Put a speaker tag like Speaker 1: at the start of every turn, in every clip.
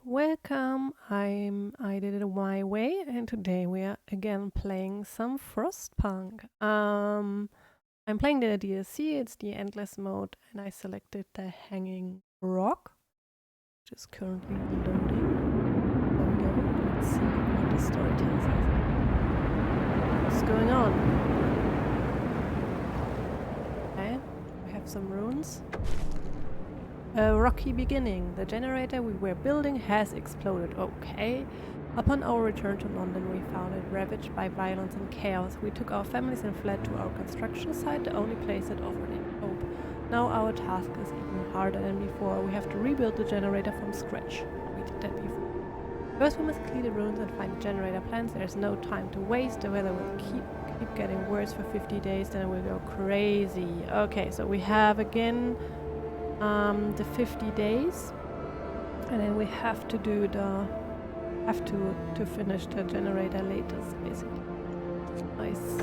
Speaker 1: welcome. I did it my way, and today we are again playing some Frostpunk. I'm playing the DLC. It's the endless mode, and I selected the hanging rock, which is currently loading. There we go. Let's see what the story tells us. What's going on? Okay, we have some runes. A rocky beginning. The generator we were building has exploded. Okay. Upon our return to London, we found it ravaged by violence and chaos. We took our families and fled to our construction site, the only place that offered any hope. Now our task is even harder than before. We have to rebuild the generator from scratch. We did that before. First, we must clear the ruins and find the generator plans. There's no time to waste. The weather will keep getting worse for 50 days, then it will go crazy. Okay, so we have again the 50 days, and then we have to do to finish the generator latest, basically. Nice.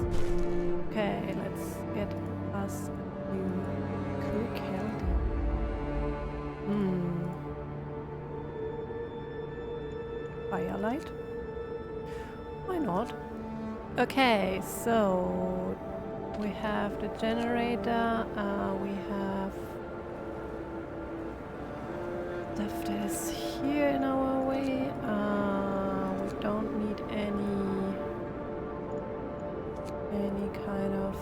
Speaker 1: Okay, let's get us a new cook healthy. Firelight? Why not? Okay, so we have the generator, we have stuff that is here in our way. We don't need any kind of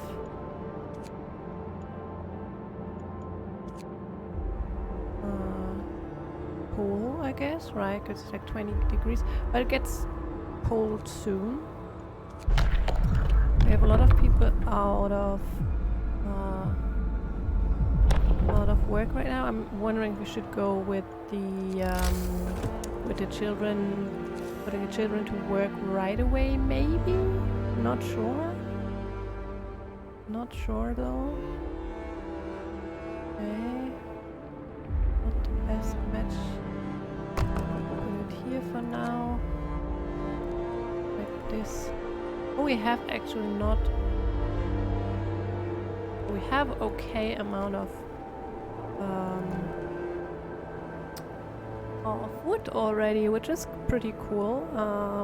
Speaker 1: pool, I guess, right? Because it's like 20 degrees, but it gets cold soon. We have a lot of people out of work right now. I'm wondering if we should go with the children, putting the children to work right away, maybe? Not sure. Not sure though. Okay. Not the best match. Put it here for now. Like this. Oh, we have actually not. We have okay amount of wood already, which is pretty cool,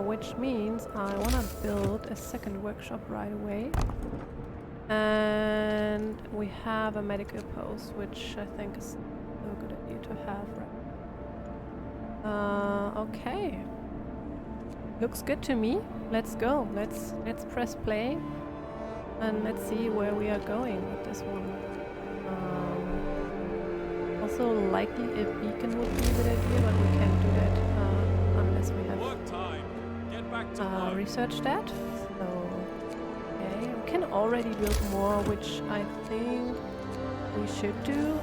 Speaker 1: which means I want to build a second workshop right away. And we have a medical post, which I think is a good idea to have. Okay. Looks good to me. Let's go. Let's press play and let's see where we are going with this one. Also, likely a beacon would be a good idea, but we can't do that unless we have
Speaker 2: work time. Get back to
Speaker 1: research that. So, okay, we can already build more, which I think we should do.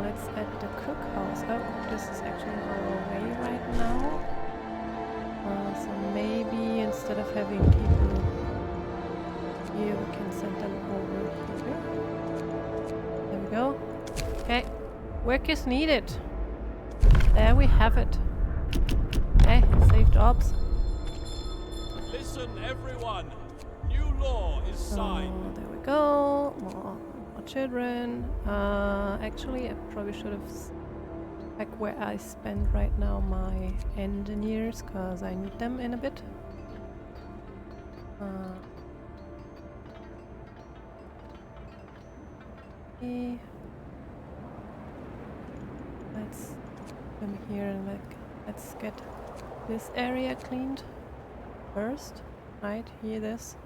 Speaker 1: Let's add the cookhouse. Oh, this is actually on our way right now. So maybe instead of having people here, we can send them over here. There we go. Okay. Work is needed. There we have it. Okay, save jobs.
Speaker 2: Listen, everyone. New law is signed.
Speaker 1: There we go. More children. Actually, I probably should have like where I spend right now my engineers, because I need them in a bit. Okay. Let's come here and let's get this area cleaned first. Right, here this.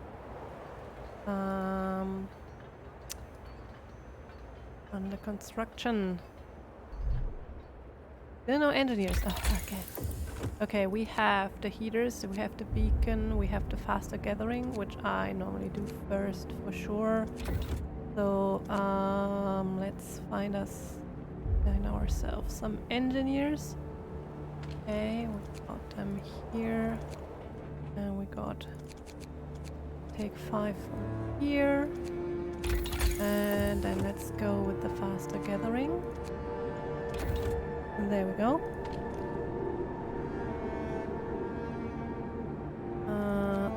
Speaker 1: Under construction. There are no engineers. Oh, okay. Okay, we have the heaters, we have the beacon, we have the faster gathering, which I normally do first for sure. So let's find ourselves some engineers. Okay, we got them here, and we got take 5 from here, and then let's go with the faster gathering. And there we go.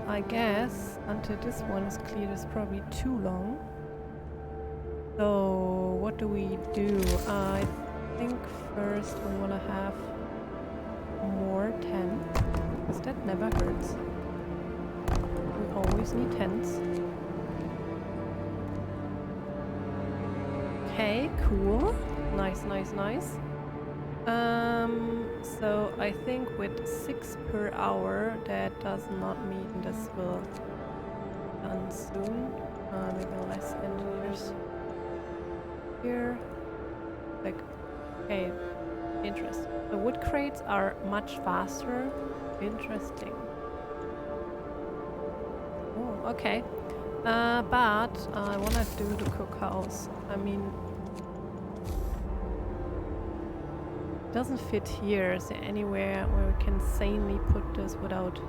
Speaker 1: I guess until this one is cleared is probably too long. So what do we do? I think first we want to have more that never hurts. We always need tents. Okay, cool. Nice, nice, nice. So I think with 6 per hour, that does not mean this will be done soon. Maybe less engineers here. Like, okay, interesting. The wood crates are much faster. Interesting. Oh, okay. But I wanna do the cookhouse. I mean, it doesn't fit here. Is there anywhere where we can sanely put this without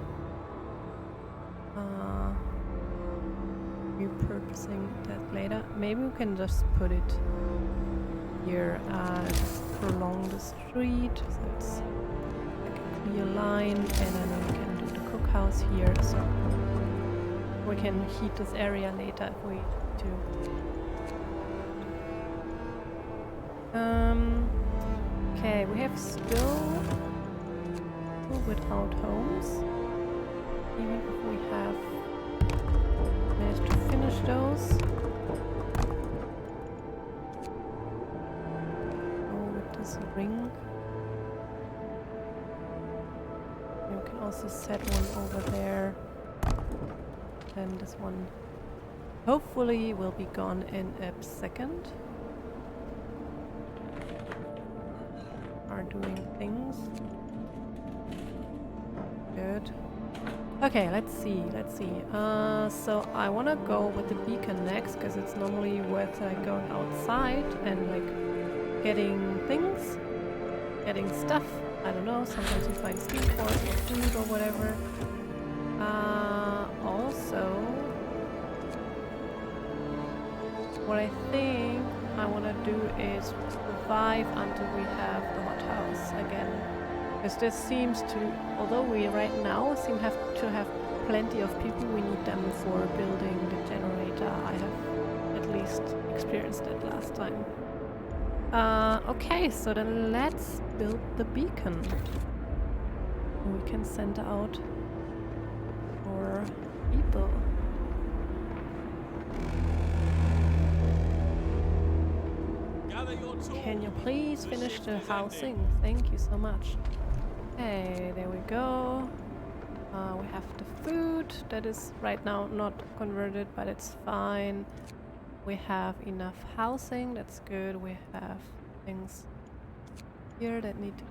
Speaker 1: repurposing that later? Maybe we can just put it here. Just prolong the street so it's like a clear line, and then we can do the cookhouse here. So we can heat this area later if we need to. Okay, we have still without homes. Even if we have managed to finish those. Oh, with this ring. And we can also set one over there. And this one hopefully will be gone in a second. Are doing things. Good. Okay, let's see. So I want to go with the beacon next because it's normally worth going outside and like getting things, getting stuff. I don't know. Sometimes you find steam cores or food or whatever. Also, what I think I want to do is survive until we have the hothouse again. Because this seems to, although we right now seem to have plenty of people, we need them for building the generator. I have at least experienced it last time. Okay, so then let's build the beacon. We can send out our people. Can you please finish the housing? Thank you so much. Okay, there we go. We have the food that is right now not converted, but it's fine. We have enough housing, that's good. We have things here that need to be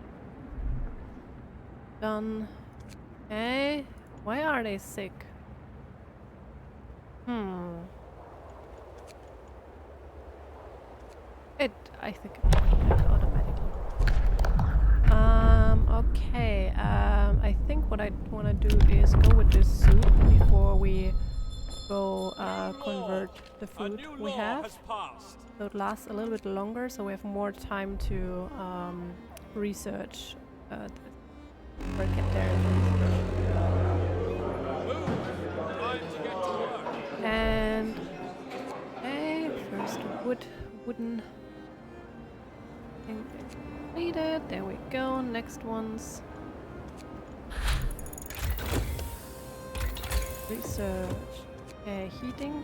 Speaker 1: done. Okay, why are they sick? I think it automatically. Okay. I think what I want to do is go with this soup before we go convert the food we have. So it lasts a little bit longer, so we have more time to research or get there. And okay, first wooden thing completed. There we go. Next ones. Research. Heating.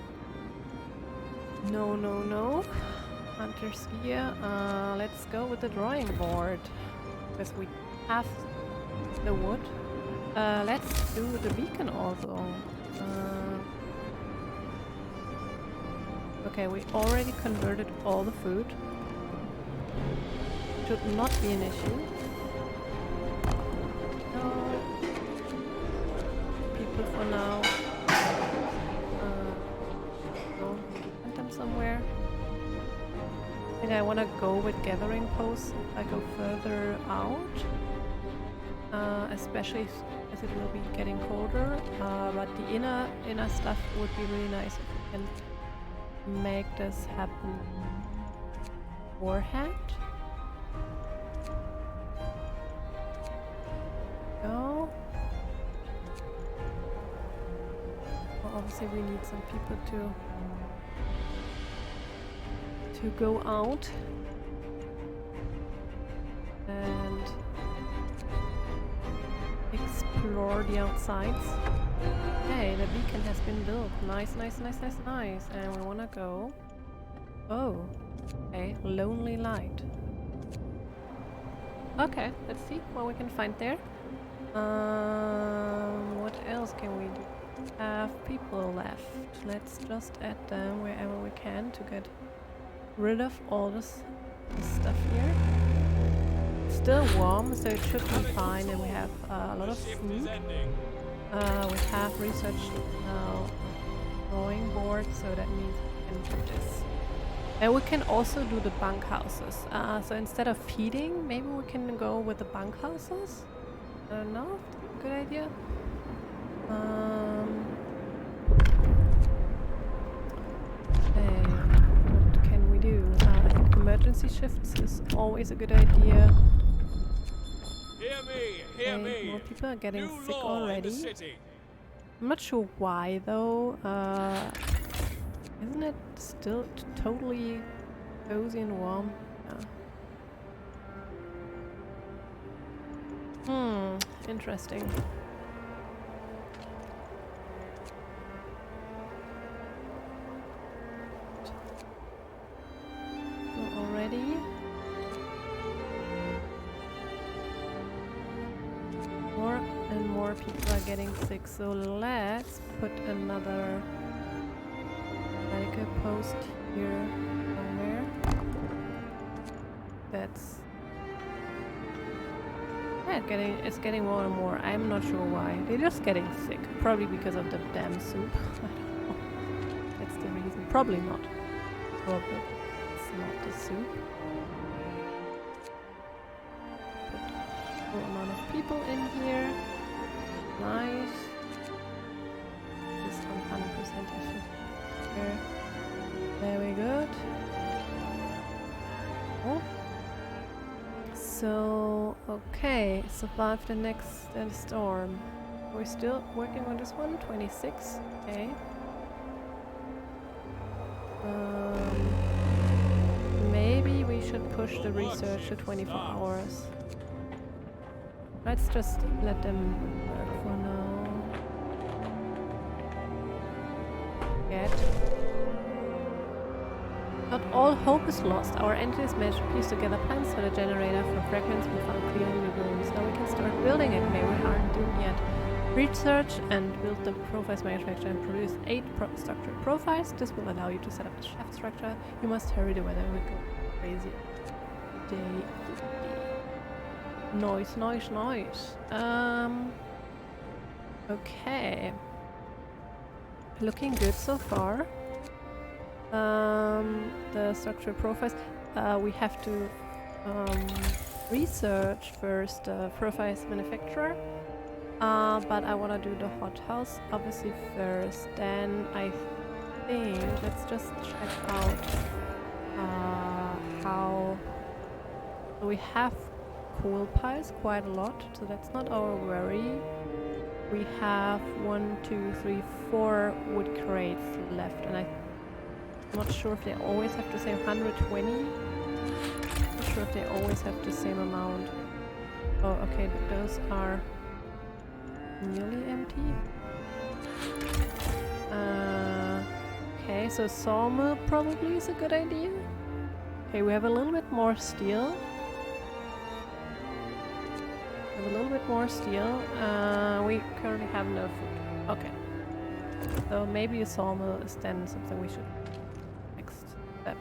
Speaker 1: No. Hunter's gear. Let's go with the drawing board. Because we have the wood. Let's do the beacon also. Okay, we already converted all the food. Should not be an issue. No. People for now. Go plant them somewhere. I think I want to go with gathering posts if I go further out. Especially as it will be getting colder. But the inner stuff would be really nice if we can make this happen beforehand. Go. Well, obviously we need some people to go out explore the outsides. Hey, the beacon has been built. Nice, nice, nice, nice, nice. And we wanna go. Oh, okay, lonely light. Okay, let's see what we can find there. What else can we do? Have people left. Let's just add them wherever we can to get rid of all this stuff here. Still warm, so it should be fine, and we have a lot of food. We have researched drawing board, so that means we can do this. And we can also do the bunkhouses. So instead of feeding, maybe we can go with the bunkhouses? I don't know, good idea. What can we do? I think emergency shifts is always a good idea.
Speaker 2: Hear me, hear me.
Speaker 1: More people are getting
Speaker 2: New
Speaker 1: sick
Speaker 2: law in the
Speaker 1: already.
Speaker 2: city.
Speaker 1: I'm not sure why though. Isn't it still totally cozy and warm? Yeah. Interesting. Already. More and more people are getting sick, so let's put another medical post here somewhere. That's it's getting more and more. I'm not sure why. They're just getting sick. Probably because of the damn soup. I don't know. That's the reason. Probably not. Probably it's not the soup. Put a full amount of people in here. Nice. Just 100% efficient. There. Very good. Oh. So, okay, survive the next storm. We're still working on this one, 26, okay. Maybe we should push the research to 24 hours. Let's just let them work for now. Not all hope is lost. Our entities managed to piece together plans for the generator from fragments we found clearing the rooms. Now we can start building it. Maybe we aren't doomed yet. Research and build the profiles manufacture and produce 8 structured profiles. This will allow you to set up the shaft structure. You must hurry, the weather will go crazy. Day 50. Noise, noise, noise. Okay. Looking good so far. The structural profiles, we have to research first the profiles manufacturer, but I want to do the hothouse obviously first. Then I think let's just check out how we have coal piles quite a lot, so that's not our worry. We have 1, 2, 3, 4 wood crates left, and I'm not sure if they always have the same 120. Not sure if they always have the same amount. Oh, okay, those are nearly empty. Okay, so sawmill probably is a good idea. Okay, we have a little bit more steel. We currently have no food. Okay. So maybe a sawmill is then something we should next step.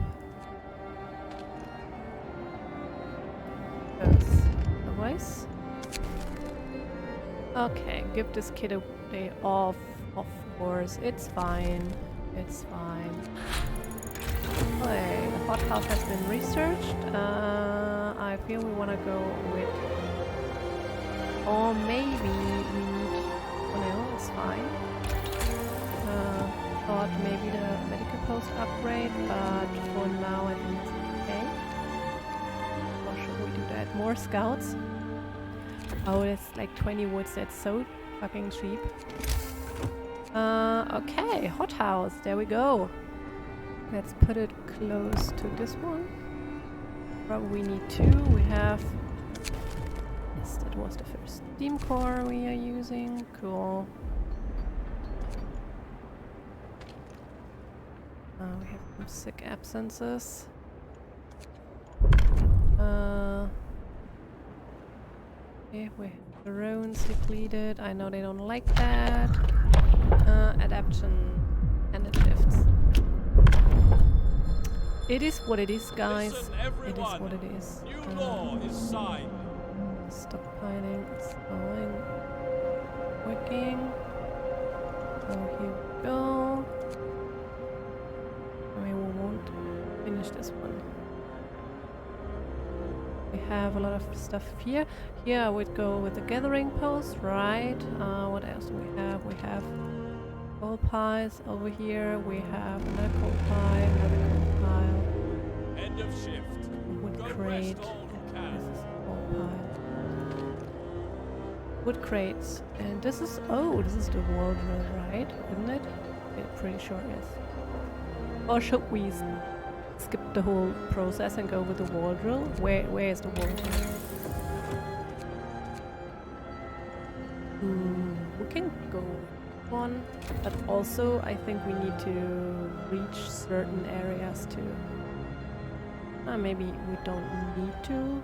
Speaker 1: Otherwise. Okay, give this kid a day off, of course. It's fine. It's fine. Okay, the hothouse has been researched. I feel we want to go with... Or maybe we need... Oh no, it's fine. Thought maybe the medical post upgrade, but for now I think it's okay. Or should we do that? More scouts? Oh, it's like 20 woods, that's so fucking cheap. Okay, hothouse, there we go. Let's put it close to this one. Probably need 2. We have... Yes, that was the first steam core we are using. Cool. We have some sick absences. Okay, we have the runes depleted. I know they don't like that. Adaption and it shifts. It is what it is, guys.
Speaker 2: Listen,
Speaker 1: It is
Speaker 2: everyone.
Speaker 1: what it is.
Speaker 2: New law is signed.
Speaker 1: Stockpiling, it's going. Working. So here we go. I mean, we won't finish this one. We have a lot of stuff here. Here I would go with the gathering post, right? What else do we have? We have coal piles over here. We have another coal pile, another coal pile.
Speaker 2: End of shift.
Speaker 1: Wood
Speaker 2: Go
Speaker 1: crate.
Speaker 2: rest all who
Speaker 1: This
Speaker 2: can.
Speaker 1: is coal pile. Wood crates. And this is, oh, this is the wall drill, right? Isn't it? Yeah, pretty sure it is. Or should we skip the whole process and go with the wall drill? Where is the wall drill? We can go one, but also I think we need to reach certain areas too. Maybe we don't need to,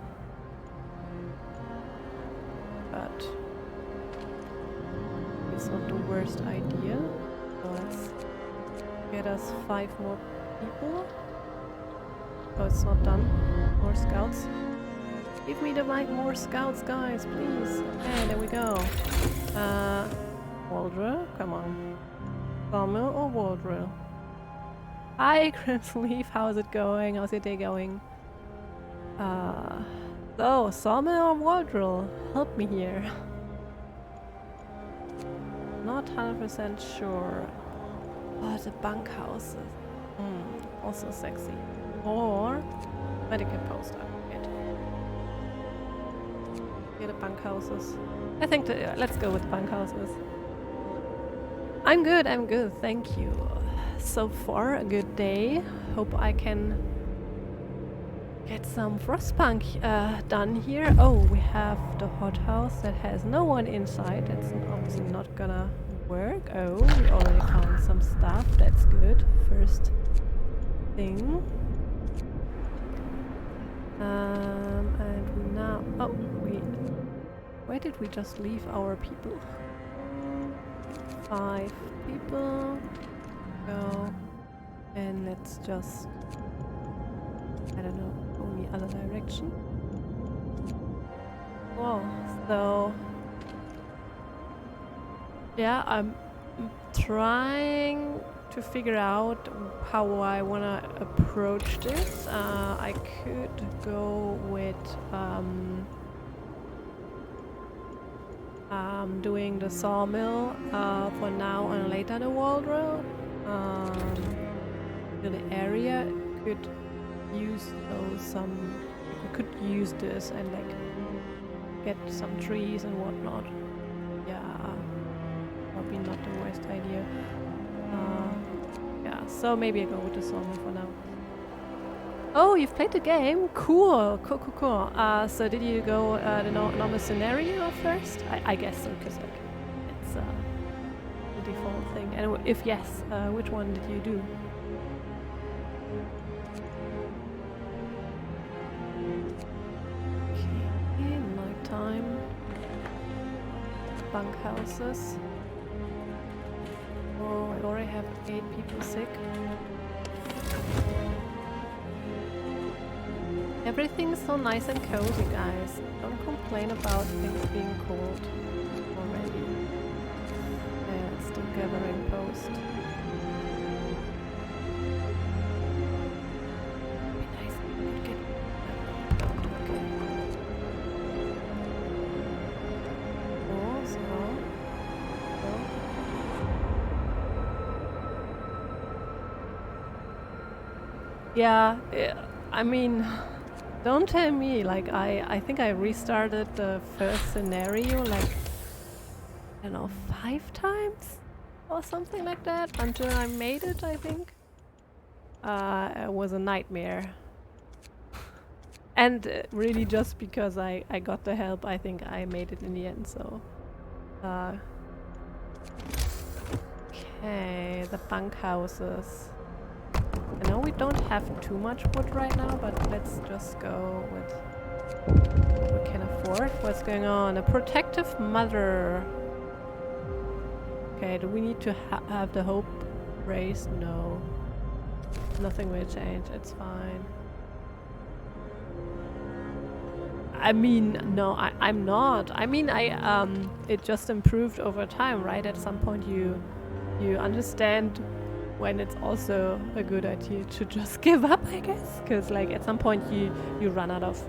Speaker 1: but it's not the worst idea. So let's get us 5 more people. Oh, it's not done. More scouts. Give me the more scouts, guys, please. Okay, there we go. Wall drill, come on. Sawmill or wall drill? Hi, Grimsleaf, how's it going? How's your day going? So, sawmill or wall drill? Help me here. Not 100% sure. Oh, the bunkhouses. Also sexy. Or medical post upgrade. Here the bunkhouses. I think let's go with bunkhouses. I'm good, thank you. So far, a good day. Hope I can get some Frostpunk done here. Oh, we have the hothouse that has no one inside. That's obviously not gonna work. Oh, we already found some stuff. That's good. First thing. And we now... Oh, where did we just leave our people? 5 people. Go. And let's just... I don't know, go in the other direction. Whoa, so... Yeah, I'm trying to figure out how I wanna approach this. I could go with doing the sawmill for now and later the wall drill. The area could use we could use this and like get some trees and whatnot. Yeah, probably not the worst idea. Yeah, so maybe I go with the sawmill for now. Oh, you've played the game? Cool. So did you go the normal scenario first? I guess so, because like, it's the default thing. And if yes, which one did you do? Okay, nighttime. Bunkhouses. Oh, I already have 8 people sick. Everything's so nice and cozy, guys. Don't complain about things being cold already. Yeah, it's the gathering post. Be nice. Good. Okay. Oh, so. Yeah, I mean, don't tell me, like, I think I restarted the first scenario, like, I don't know, 5 times? Or something like that, until I made it, I think. It was a nightmare. And really just because I got the help, I think I made it in the end, so... Okay, the bunkhouses. I know we don't have too much wood right now, but let's just go with what we can afford. What's going on? A protective mother. Okay, do we need to have the hope raised? No. Nothing will change, it's fine. I mean, no, I'm not. I mean, it just improved over time, right? At some point you understand when it's also a good idea to just give up, I guess. Because like at some point you run out of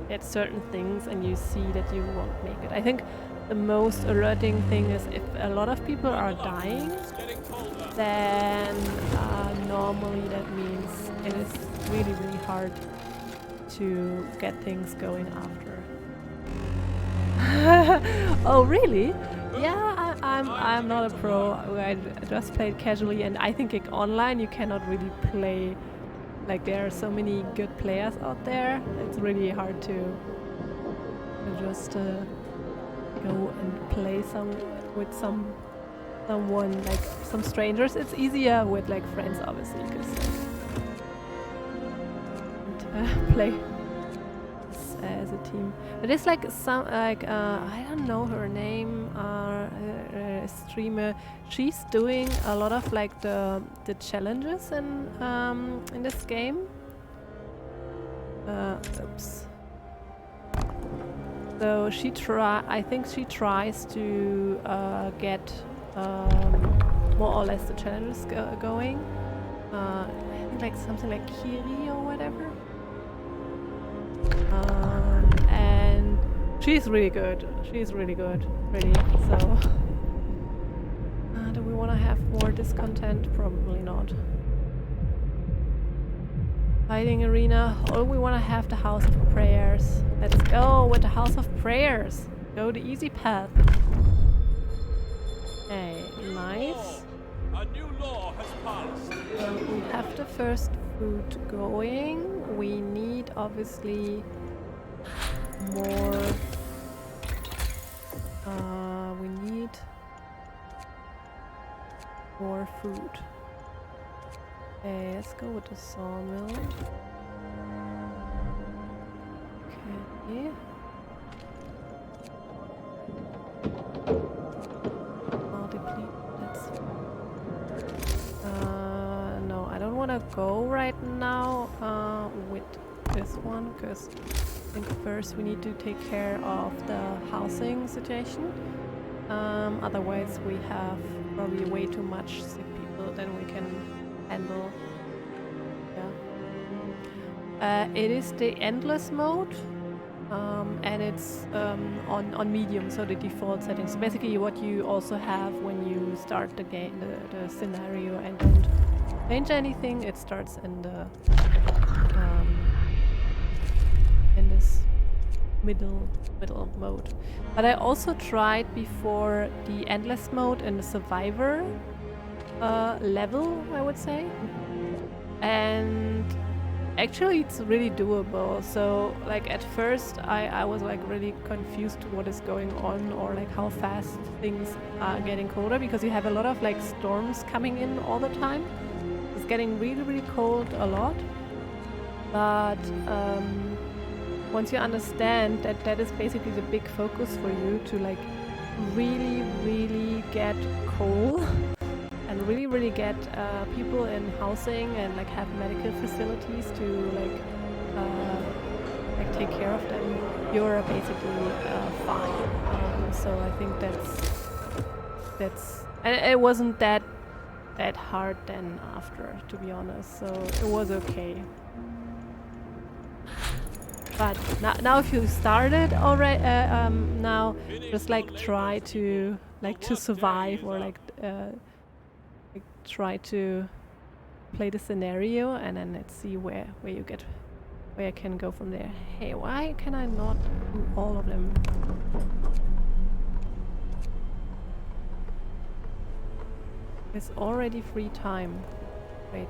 Speaker 1: at certain things and you see that you won't make it. I think the most alerting thing is if a lot of people are dying, then normally that means it is really, really hard to get things going after. Oh really? Yeah, I'm not a pro. I just played casually, and I think online you cannot really play. Like there are so many good players out there. It's really hard to just go and play with someone like some strangers. It's easier with like friends, obviously, because play as a team. But it's like some like I don't know her name. A streamer. She's doing a lot of like the challenges in this game. Oops. So I think she tries to get more or less the challenges going. I think like something like Kiri or whatever. And she's really good. She's really good, really. So, do we want to have more discontent? Probably not. Fighting arena. Or we want to have the House of Prayers. Let's go with the House of Prayers. Go the easy path. Okay, nice.
Speaker 2: A new law has passed.
Speaker 1: We have the first food going. We need obviously more. We need more food. Okay, let's go with the sawmill. Okay. Deplete. That's. No, I don't want to go right now with this one because I think first we need to take care of the housing situation. Otherwise we have probably way too much sick people than we can handle. Yeah. It is the endless mode, and it's on medium, so the default settings. So basically what you also have when you start the game, the scenario, and don't change anything, it starts in the in this middle mode. But I also tried before the endless mode in the survivor level, I would say, and actually it's really doable. So like at first I was like really confused what is going on, or like how fast things are getting colder, because you have a lot of like storms coming in all the time. It's getting really cold a lot, but once you understand that that is basically the big focus for you, to like really get coal and really get people in housing and like have medical facilities to like take care of them, you're basically fine. So I think that's and it wasn't that hard then after, to be honest, so it was okay. But now if you started already, now just like try to survive, or like try to play the scenario, and then let's see where I can go from there. Hey, why can I not do all of them? It's already free time. Wait.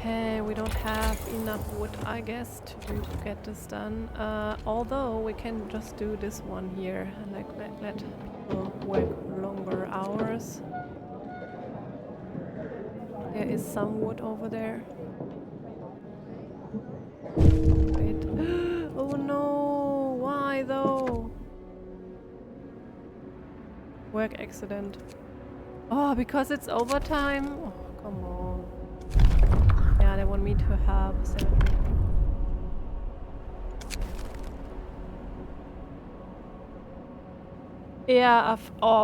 Speaker 1: Okay, we don't have enough wood, I guess, to get this done. Although we can just do this one here and like let people work longer hours. There is some wood over there. Wait. Oh no! Why though? Work accident. Oh, because it's overtime? Oh, come on. Yeah, they want me to have 7 people. Yeah,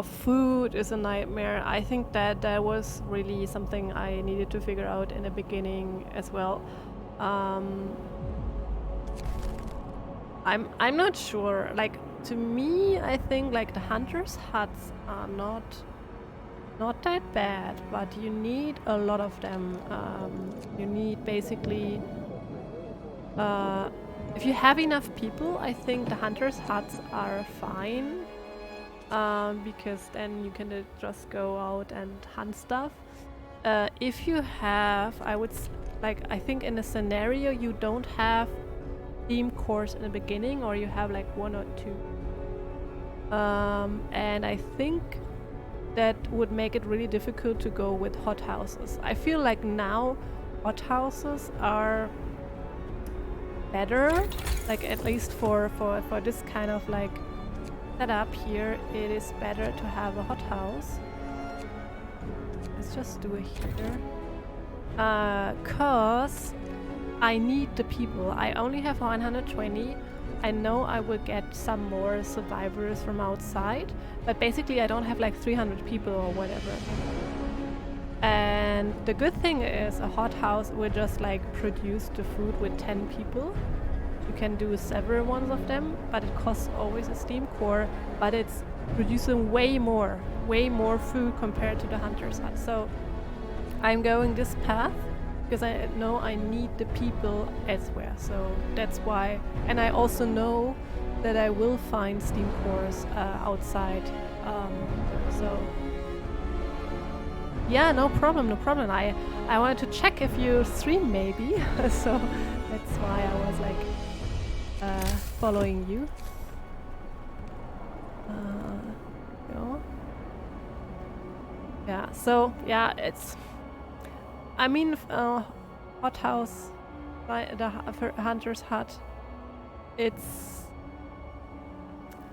Speaker 1: food is a nightmare. I think that was really something I needed to figure out in the beginning as well. I'm not sure. Like, to me, I think like the hunters' huts are not that bad, but you need a lot of them. You need basically if you have enough people, I think the hunters' huts are fine. Because then you can just go out and hunt stuff. If you have, I think in a scenario you don't have theme cores in the beginning, or you have like 1 or 2. And I think that would make it really difficult to go with hothouses. I feel like now hothouses are better, like at least for this kind of like setup here, it is better to have a hothouse. Let's just do a heater. Cause I need the people. I only have 120. I know I will get some more survivors from outside, but basically I don't have like 300 people or whatever. And the good thing is a hothouse will just like produce the food with 10 people. You can do several ones of them, but it costs always a steam core, but it's producing way more food compared to the hunter's hut. So I'm going this path because I know I need the people elsewhere. So that's why. And I also know that I will find steam cores outside. So yeah, no problem. I wanted to check if you stream maybe. So that's why I was like following you. Yeah, so yeah, it's. I mean, hothouse, the hunter's hut. It's.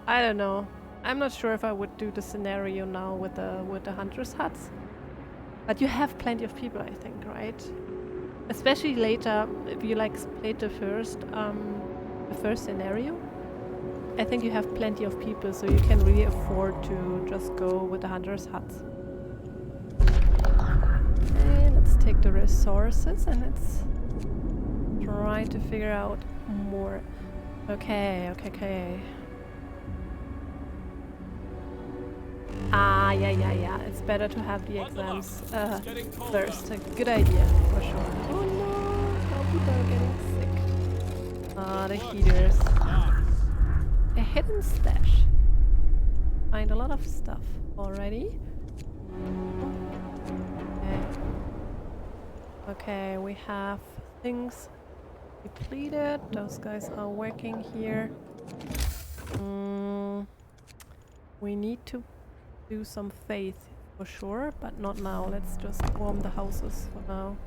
Speaker 1: I don't know. I'm not sure if I would do the scenario now with the hunter's huts. But you have plenty of people, I think, right? Especially later, if you like played the first scenario. I think you have plenty of people, so you can really afford to just go with the hunter's huts. Okay, let's take the resources and let's try to figure out more. Okay. Ah, yeah. It's better to have the exams first. A good idea, for sure. Oh no, how people are getting sick. Ah, the heaters. A hidden stash. Find a lot of stuff already. Okay, we have things depleted. Those guys are working here. We need to do some faith for sure, but not now. Let's just warm the houses for now.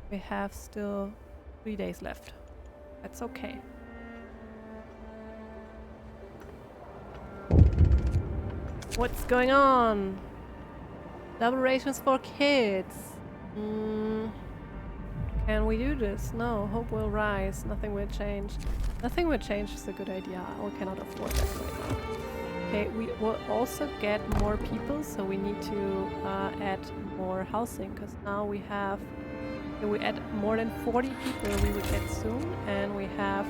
Speaker 1: We have still 3 days left. That's okay. What's going on? Double rations for kids. Can we do this? No. Hope will rise. Nothing will change. Nothing will change is a good idea. We cannot afford that right now. Okay, we will also get more people, so we need to add more housing, because now we have... If we add more than 40 people we will get soon, and we have...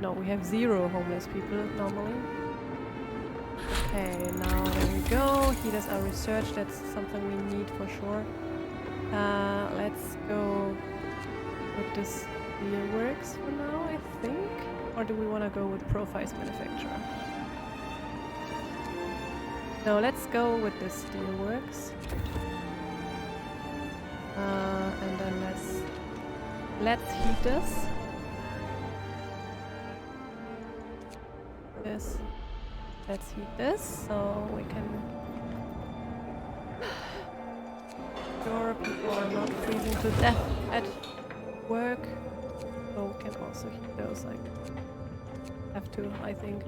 Speaker 1: No, we have 0 homeless people normally. Okay, now there we go. Heaters are researched, that's something we need for sure. Let's go with this steelworks for now, I think. Or do we want to go with Profiles Manufacturer? No, let's go with this steelworks. And then let's heat this. Let's heat this so we can sure people are not freezing to death at work. So we can also heat those, like have to, I think.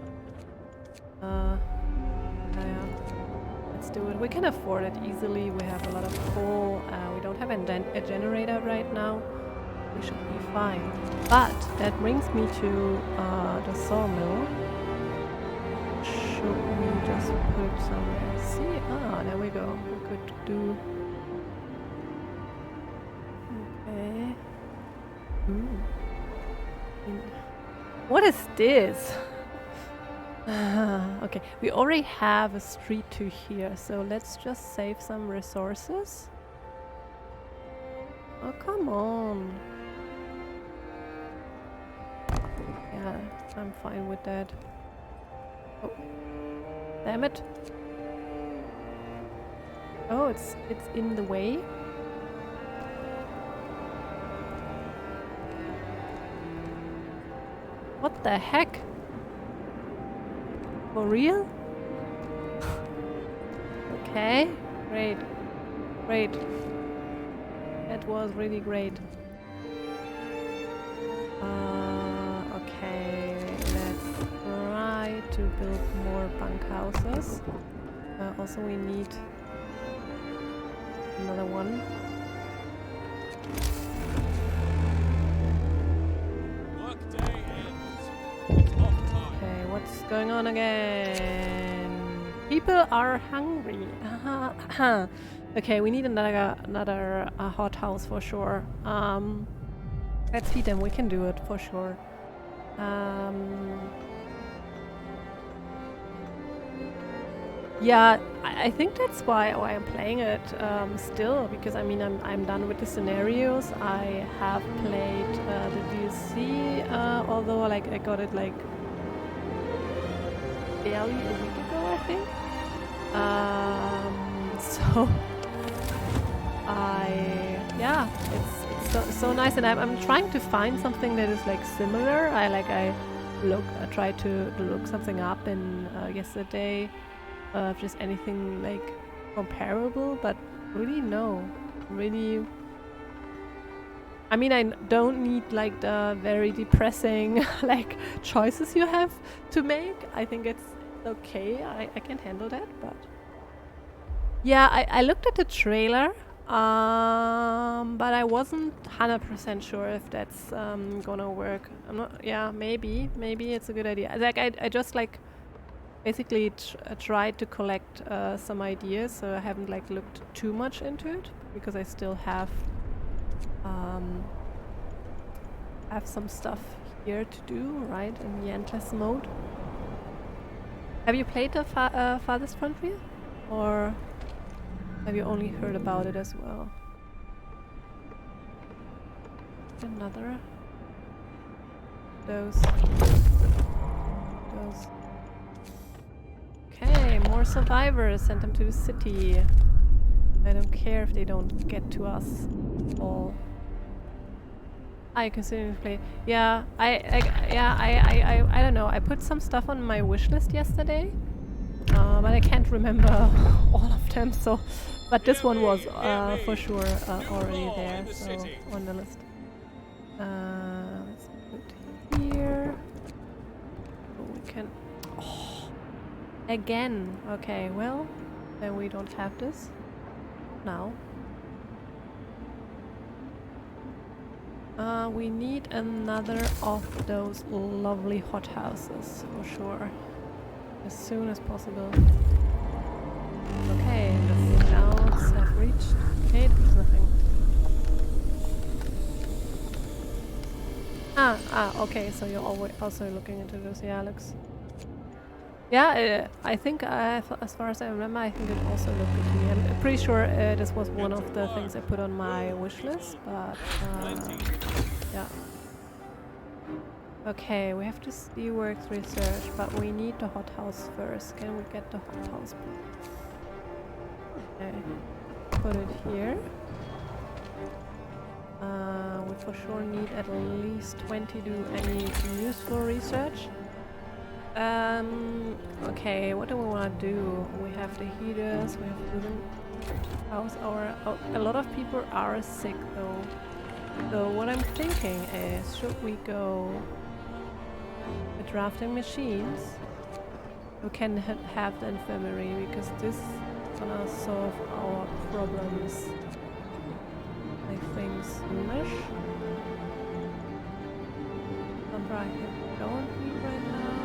Speaker 1: Yeah, let's do it. We can afford it easily. We have a lot of coal. We don't have a generator right now. We should be fine. But that brings me to the sawmill. Should we just put some... See? Ah, there we go. We could do... Okay. What is this? Okay, we already have a street to here, so let's just save some resources. Oh, come on. Yeah, I'm fine with that. Oh. Damn it. Oh, it's in the way. What the heck? For real? Okay, great. Great. That was really great. Okay, let's try to build more bunkhouses. Also, we need another one.
Speaker 2: Workday ends. Off time.
Speaker 1: Okay, what's going on again? People are hungry. Okay, we need another hothouse for sure. Let's feed them. We can do it for sure. Yeah, I think that's why I'm playing it still, because I mean I'm done with the scenarios. I have played the DLC, although like I got it like barely a week ago, I think. So yeah, it's so nice, and I'm trying to find something that is like similar. I tried to look something up in yesterday. Just anything like comparable, but really no. Really, I mean, I don't need like the very depressing like choices you have to make. I think it's okay. I can handle that, but yeah, I looked at the trailer, but I wasn't 100% sure if that's gonna work. I'm not. Yeah, maybe it's a good idea. Like I just like basically tried to collect some ideas, so I haven't like looked too much into it because I still have some stuff here to do, right, in the endless mode. Have you played the Farthest Frontier, or have you only heard about it as well? Another those. Okay, more survivors. Send them to the city. I don't care if they don't get to us all. I continue to play. Yeah, I don't know. I put some stuff on my wish list yesterday, but I can't remember all of them. So, but this one was for sure already there, so on the list. Let's put here. So we can. Oh. Again. Okay, well, then we don't have this now. We need another of those lovely hothouses for sure, as soon as possible. Okay, the scouts have reached. Okay, there's nothing. Okay, so you're also looking into this. Yeah, looks. Yeah, I think as far as I remember, I think it also looked good to me. I'm pretty sure this was one of the things I put on my wish list, but yeah. Okay, we have to see works research, but we need the hothouse first. Can we get the hothouse? Okay, put it here. we for sure need at least 20 to do any useful research. Okay, what do we want to do? We have the heaters, we have to house our... Oh, a lot of people are sick though. So what I'm thinking is, should we go with drafting machines? We can have the infirmary, because this is gonna solve our problems. I think soonish. Number I don't need right now.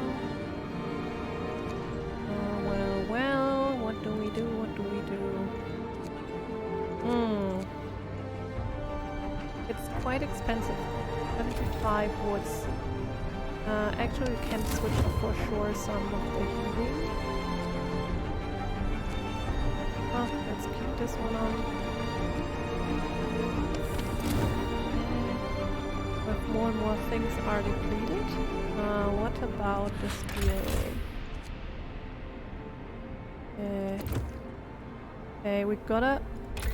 Speaker 1: Well, what do we do? What do we do? It's quite expensive. 75 woods. Actually, we can switch for sure some of the heating. Oh, let's keep this one on. But more and more things are depleted. What about the steel? Okay, we gotta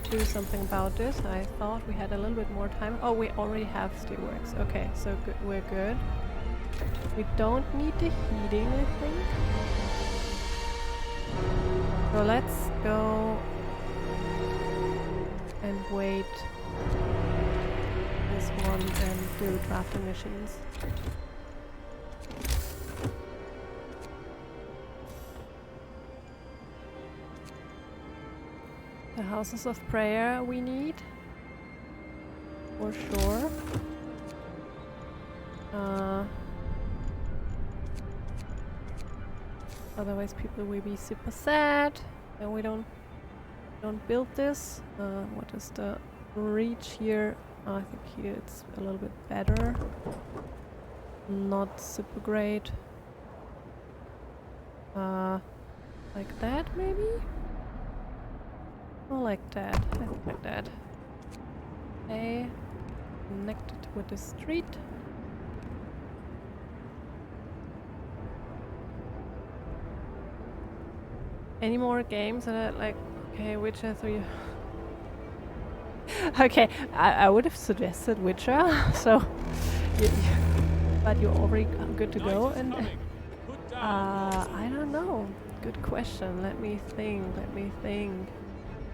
Speaker 1: do something about this. I thought we had a little bit more time. Oh, we already have steelworks. Okay, so we're good. We don't need the heating, I think. So let's go and wait this one and do drafting machines. The houses of prayer we need, for sure. Otherwise people will be super sad and we don't build this. What is the reach here? I think here it's a little bit better. Not super great. Like that maybe? Or like that. I think like that. Okay. Connected with the street. Any more games that are like, okay, Witcher 3. Okay, I would have suggested Witcher, so but you're already good to go. And I don't know. Good question. Let me think.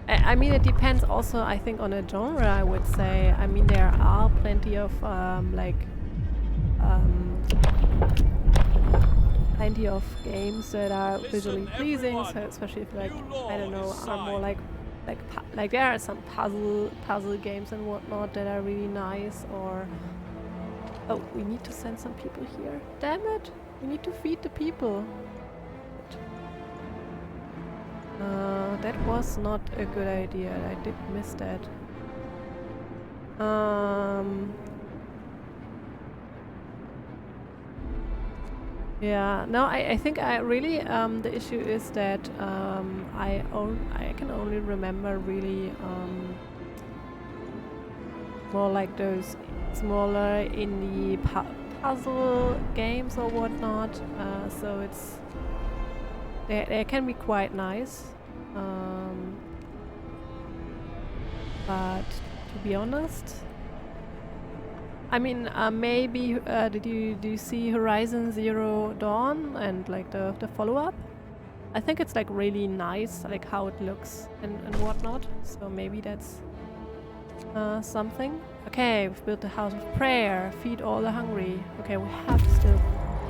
Speaker 1: I mean, it depends also, I think, on a genre, I would say. I mean, there are plenty of plenty of games that are visually pleasing, so especially if, like, I don't know, are more like there are some puzzle games and whatnot that are really nice. Or oh, we need to send some people here. Damn it! We need to feed the people. That was not a good idea. I did miss that. Yeah, no, I think I really, the issue is that I can only remember really more like those smaller indie puzzle games or whatnot. So it's they can be quite nice, but to be honest, I mean, maybe do you see Horizon Zero Dawn and like the follow-up? I think it's like really nice, like how it looks and whatnot. So maybe that's something. Okay, we've built the house of prayer. Feed all the hungry. Okay, we have still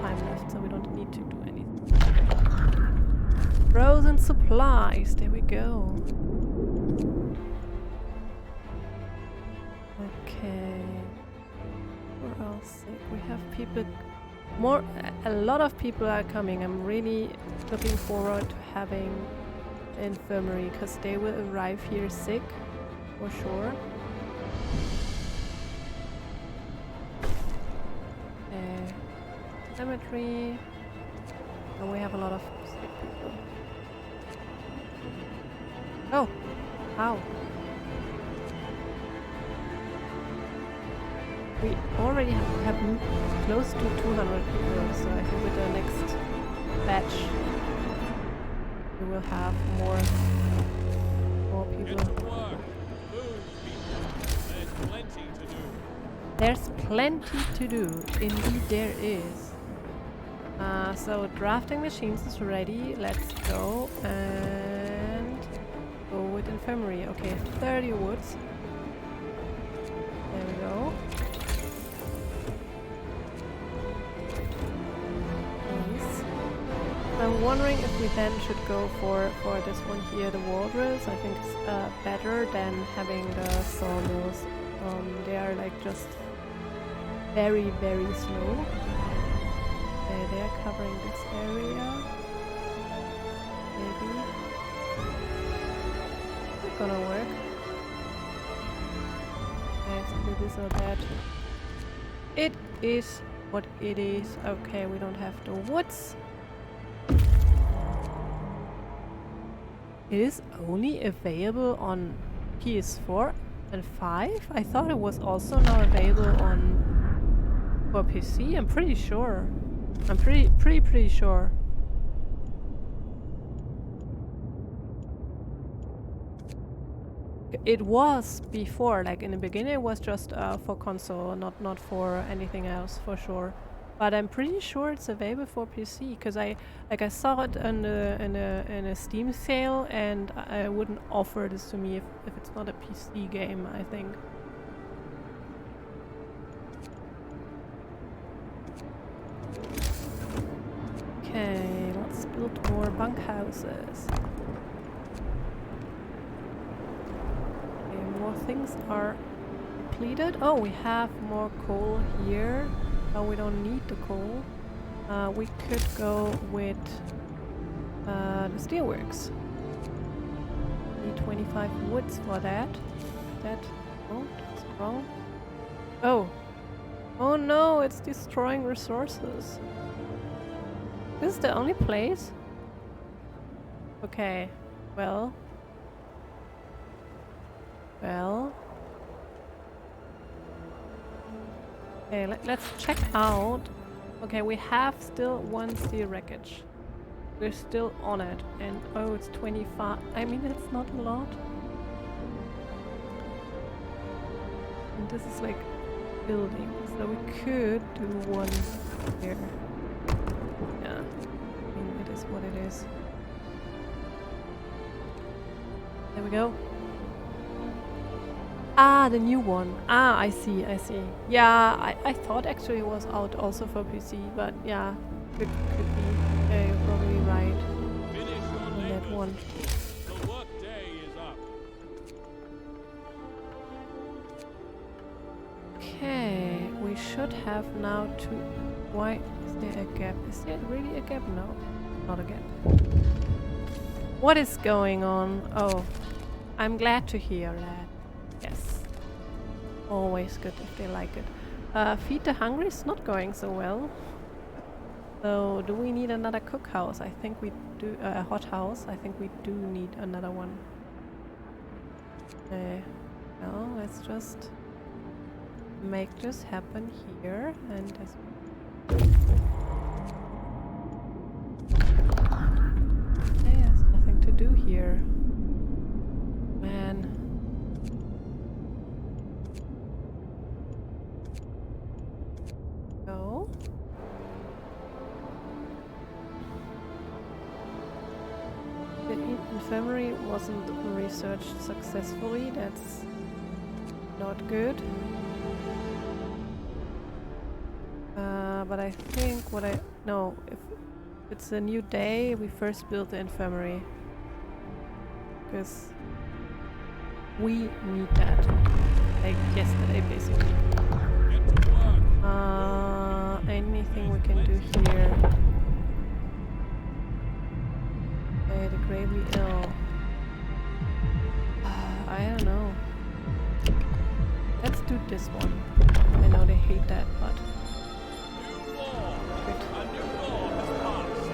Speaker 1: time left, so we don't need to do anything. Frozen supplies. There we go. Okay. We're all sick. We have people. A lot of people are coming. I'm really looking forward to having the infirmary, because they will arrive here sick, for sure. Cemetery. And we have a lot of sick people. Oh! How? We already have close to 200 people, so I think with the next batch we will have more people.
Speaker 2: Get to work. Move, people. There's plenty to do.
Speaker 1: There's plenty to do. Indeed there is. So drafting machines is ready. Let's go and go with infirmary. Okay, 30 woods. There we go. Nice. I'm wondering if we then should go for this one here, the walrus. I think it's better than having the sawmills. They are like just very, very slow. Okay, they're covering this area. Maybe. It's gonna work. Okay, so do this or that. It is what it is. Okay, we don't have the woods. It is only available on PS4 and 5? I thought it was also now available for PC. I'm pretty sure. I'm pretty sure. It was before, like in the beginning it was just for console, not for anything else, for sure. But I'm pretty sure it's available for PC, because I saw it in a Steam sale, and I wouldn't offer this to me if it's not a PC game, I think. Okay, let's build more bunkhouses. Okay, more things are completed. Oh, we have more coal here. Oh, we don't need the coal. We could go with the steelworks. Need 25 woods for that. Oh, that's wrong. Oh no, it's destroying resources. This is the only place? Okay, well. Okay, let's check out. Okay, we have still one steel wreckage. We're still on it, and oh, it's 25. I mean, it's not a lot. And this is like building, so we could do one here. Yeah, I mean, it is what it is. There we go. Ah, the new one. Ah, I see. Yeah, I thought actually it was out also for PC, but yeah, could be. Yeah, you're probably right on that one.
Speaker 2: The work day is up.
Speaker 1: Okay, we should have now two. Why is there a gap? Is there really a gap? No, not a gap. What is going on? Oh, I'm glad to hear that. Yes. Always good if they like it. Feed the hungry is not going so well. So, do we need another cookhouse? I think we do. A hothouse. I think we do need another one. No, let's just make this happen here and this. There's nothing to do here. Man. Go. The infirmary wasn't researched successfully. That's not good. But I think if it's a new day, we first build the infirmary. Because we need that. Like yesterday, basically.
Speaker 2: Get to work.
Speaker 1: Anything we can do here. Okay, the gravely ill. I don't know. Let's do this one. I know they hate that, but
Speaker 2: New law.
Speaker 1: good.
Speaker 2: A new law has passed.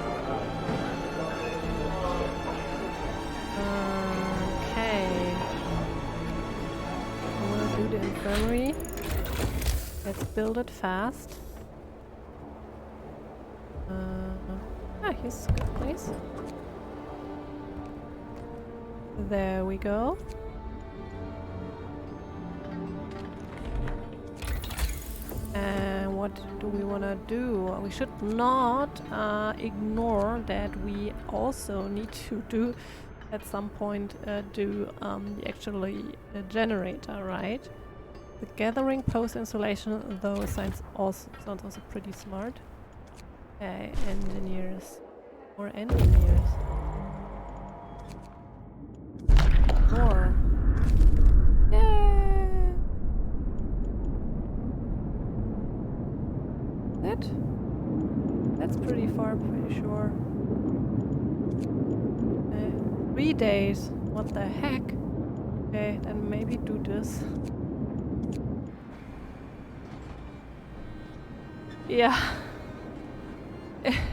Speaker 1: Okay. We'll do the infirmary. Let's build it fast. Here's a good place. There we go. do we want to do? We should not ignore that we also need to do at some point do the actually generator, right? The gathering post installation though sounds also pretty smart. Okay, engineers. More engineers. More. Yeah. That's pretty far, pretty sure. 3 days. What the heck? Okay, then maybe do this. Yeah.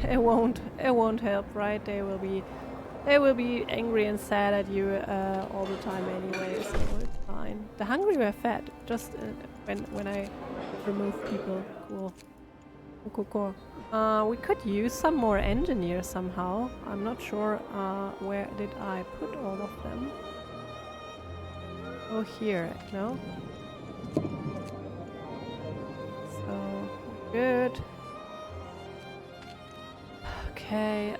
Speaker 1: It won't help, right? They will be angry and sad at you all the time anyway, so it's fine. The hungry were fed, just when I remove people. Cool. Cool. We could use some more engineers somehow. I'm not sure where did I put all of them. Oh, here, no? So, good. Okay,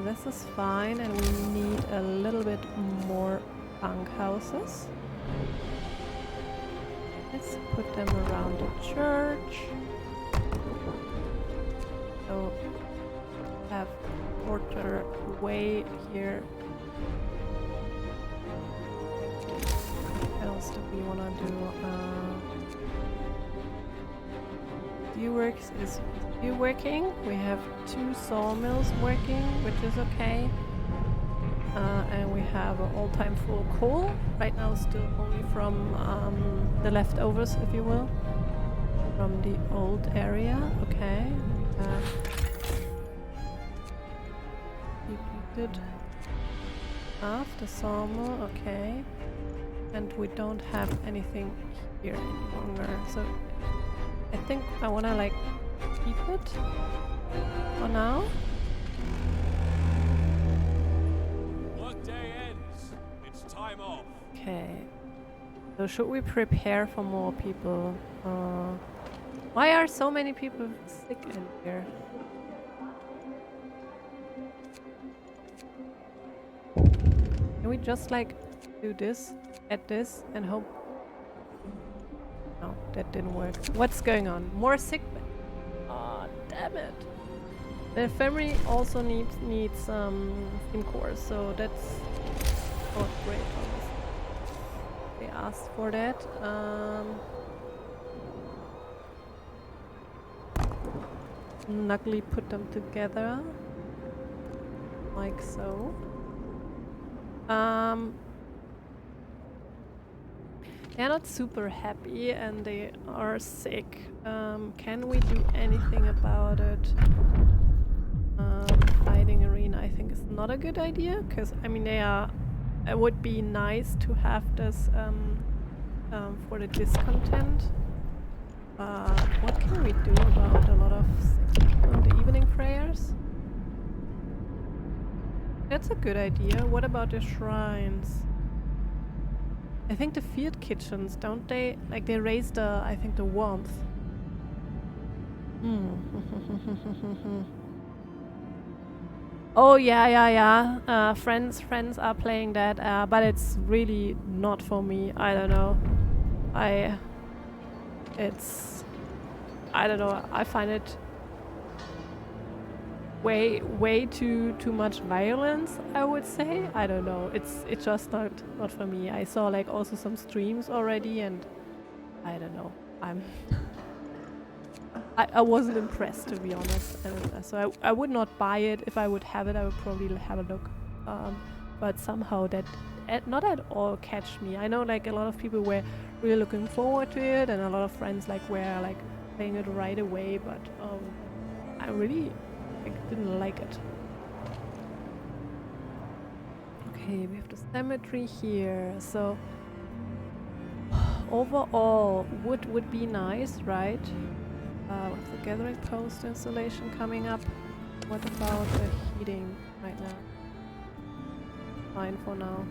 Speaker 1: this is fine, and we need a little bit more bunkhouses. Let's put them around the church. So, have Porter Way here. What else do we want to do? Is working. We have 2 sawmills working, which is okay. And we have an all-time full coal. Right now still only from the leftovers, if you will. From the old area. Okay. Depleted. The sawmill, okay. And we don't have anything here any longer. So I think I wanna like keep it for now.
Speaker 2: Workday ends. It's time off.
Speaker 1: Okay. So should we prepare for more people? Why are so many people sick in here? Can we just like do this, add this, and hope? No, that didn't work. What's going on? More sick? Oh, damn it! The infirmary also needs steam cores, so that's not great. Honestly. They asked for that. Snugly put them together, like so. They're not super happy and they are sick. Can we do anything about it? Fighting arena, I think, is not a good idea, because I mean it would be nice to have this for the discontent. What can we do about a lot of sick people in the evening prayers? That's a good idea. What about the shrines? I think the field kitchens, don't they? Like they raise the, I think, the warmth. Oh yeah. Friends are playing that, but it's really not for me. I don't know. I don't know. I find it way too much violence, I would say. I don't know. It's just not for me. I saw like also some streams already, and I don't know. I wasn't impressed, to be honest. And, so I would not buy it. If I would have it, I would probably have a look. But somehow that not at all catched me. I know like a lot of people were really looking forward to it, and a lot of friends like were like playing it right away. But I really didn't like it. Okay, we have the cemetery here. So overall, wood would be nice, right? With the gathering post installation coming up. What about the heating right now? Fine for now.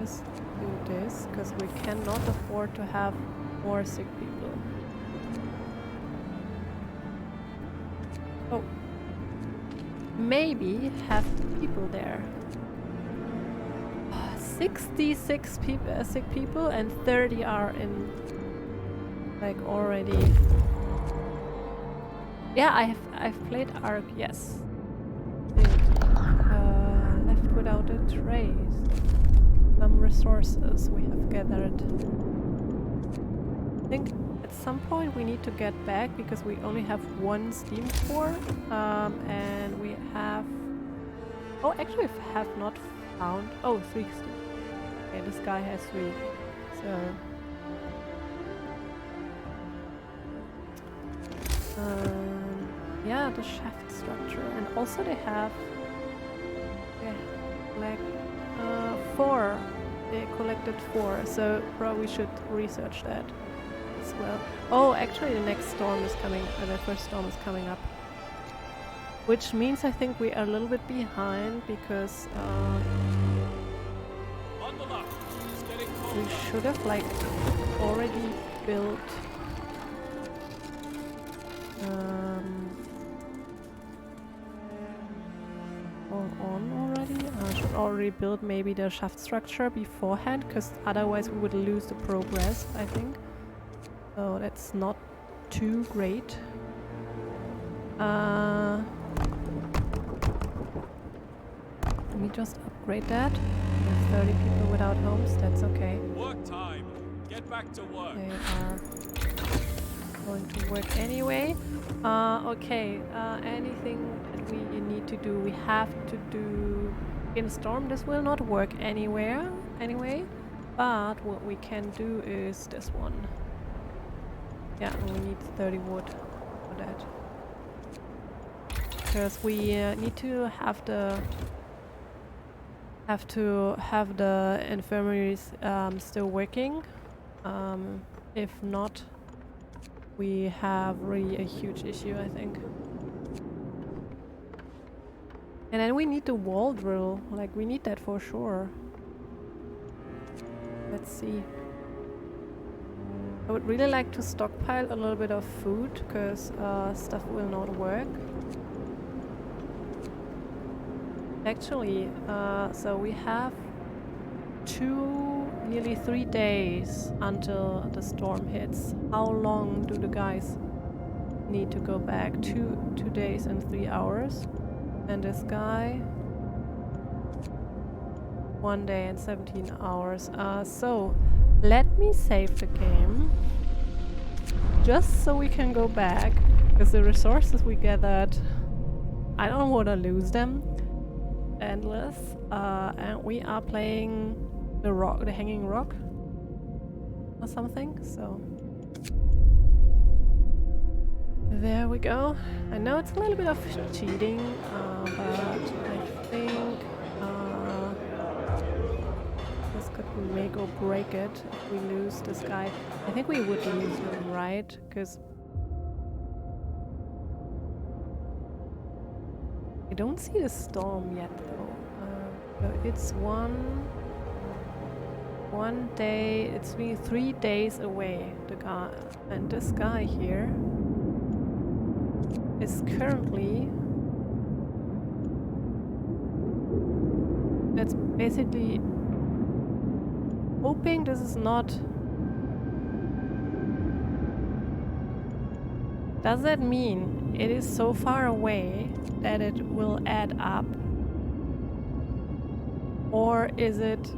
Speaker 1: Just do this, because we cannot afford to have more sick people. Oh. Maybe have people there. 66 people, sick people, and 30 are in, like, already. Yeah, I've played Ark. Yes. Left without a trace. Some resources we have gathered. I think at some point we need to get back because we only have one steam core, and we have. Oh, actually, we have not found. Oh, 3 steam. Okay, this guy has 3. So. Yeah, the shaft structure, and also they have. Yeah, like 4. They collected 4, so probably should research that as well. Oh, actually, the next storm is coming. The first storm is coming up, which means I think we are a little bit behind because
Speaker 2: Bundle up. It's getting
Speaker 1: we
Speaker 2: colder.
Speaker 1: should have like already built. On already? I should already build maybe the shaft structure beforehand, because otherwise we would lose the progress, I think. So that's not too great. Let me just upgrade that. We have 30 people without homes, that's okay.
Speaker 2: Work time. Get back to work.
Speaker 1: They are going to work anyway. Okay, anything that we need to do, we have to do in a storm. This will not work anyway, but what we can do is this one. Yeah, we need 30 wood for that. Because we need to have the infirmaries still working. If not, we have really a huge issue, I think. And then we need the wall drill. Like, we need that for sure. Let's see. I would really like to stockpile a little bit of food, because stuff will not work. Actually, so we have nearly 3 days until the storm hits. How long do the guys need to go back? 2 days and 3 hours. And this guy 1 day and 17 hours. So let me save the game just so we can go back, because the resources we gathered, I don't want to lose them. Endless. And we are playing the hanging rock or something, so there we go. I know it's a little bit of cheating, but I think this could make or break it if we lose this guy. I think we would lose him, right? Because I don't see the storm yet, though. So it's one day. It's been 3 days away. The guy and this guy here is currently. That's basically hoping this is not. Does that mean it is so far away that it will add up? Or is it...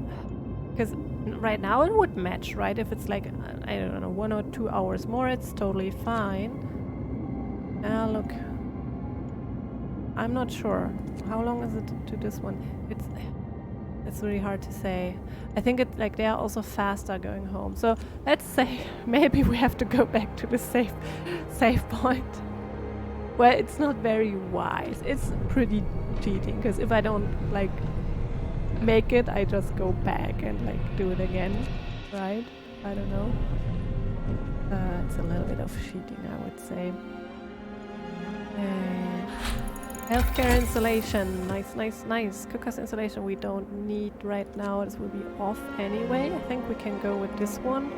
Speaker 1: Because right now it would match, right? If it's like, I don't know, 1 or 2 hours more, it's totally fine. Look. I'm not sure. How long is it to this one? It's really hard to say. I think it's like they are also faster going home. So let's say maybe we have to go back to the safe point. Well, it's not very wise. It's pretty cheating, because if I don't like make it, I just go back and like do it again, right? I don't know. It's a little bit of cheating, I would say. Healthcare installation. Nice, nice, nice. Cookhouse installation we don't need right now. This will be off anyway. I think we can go with this one.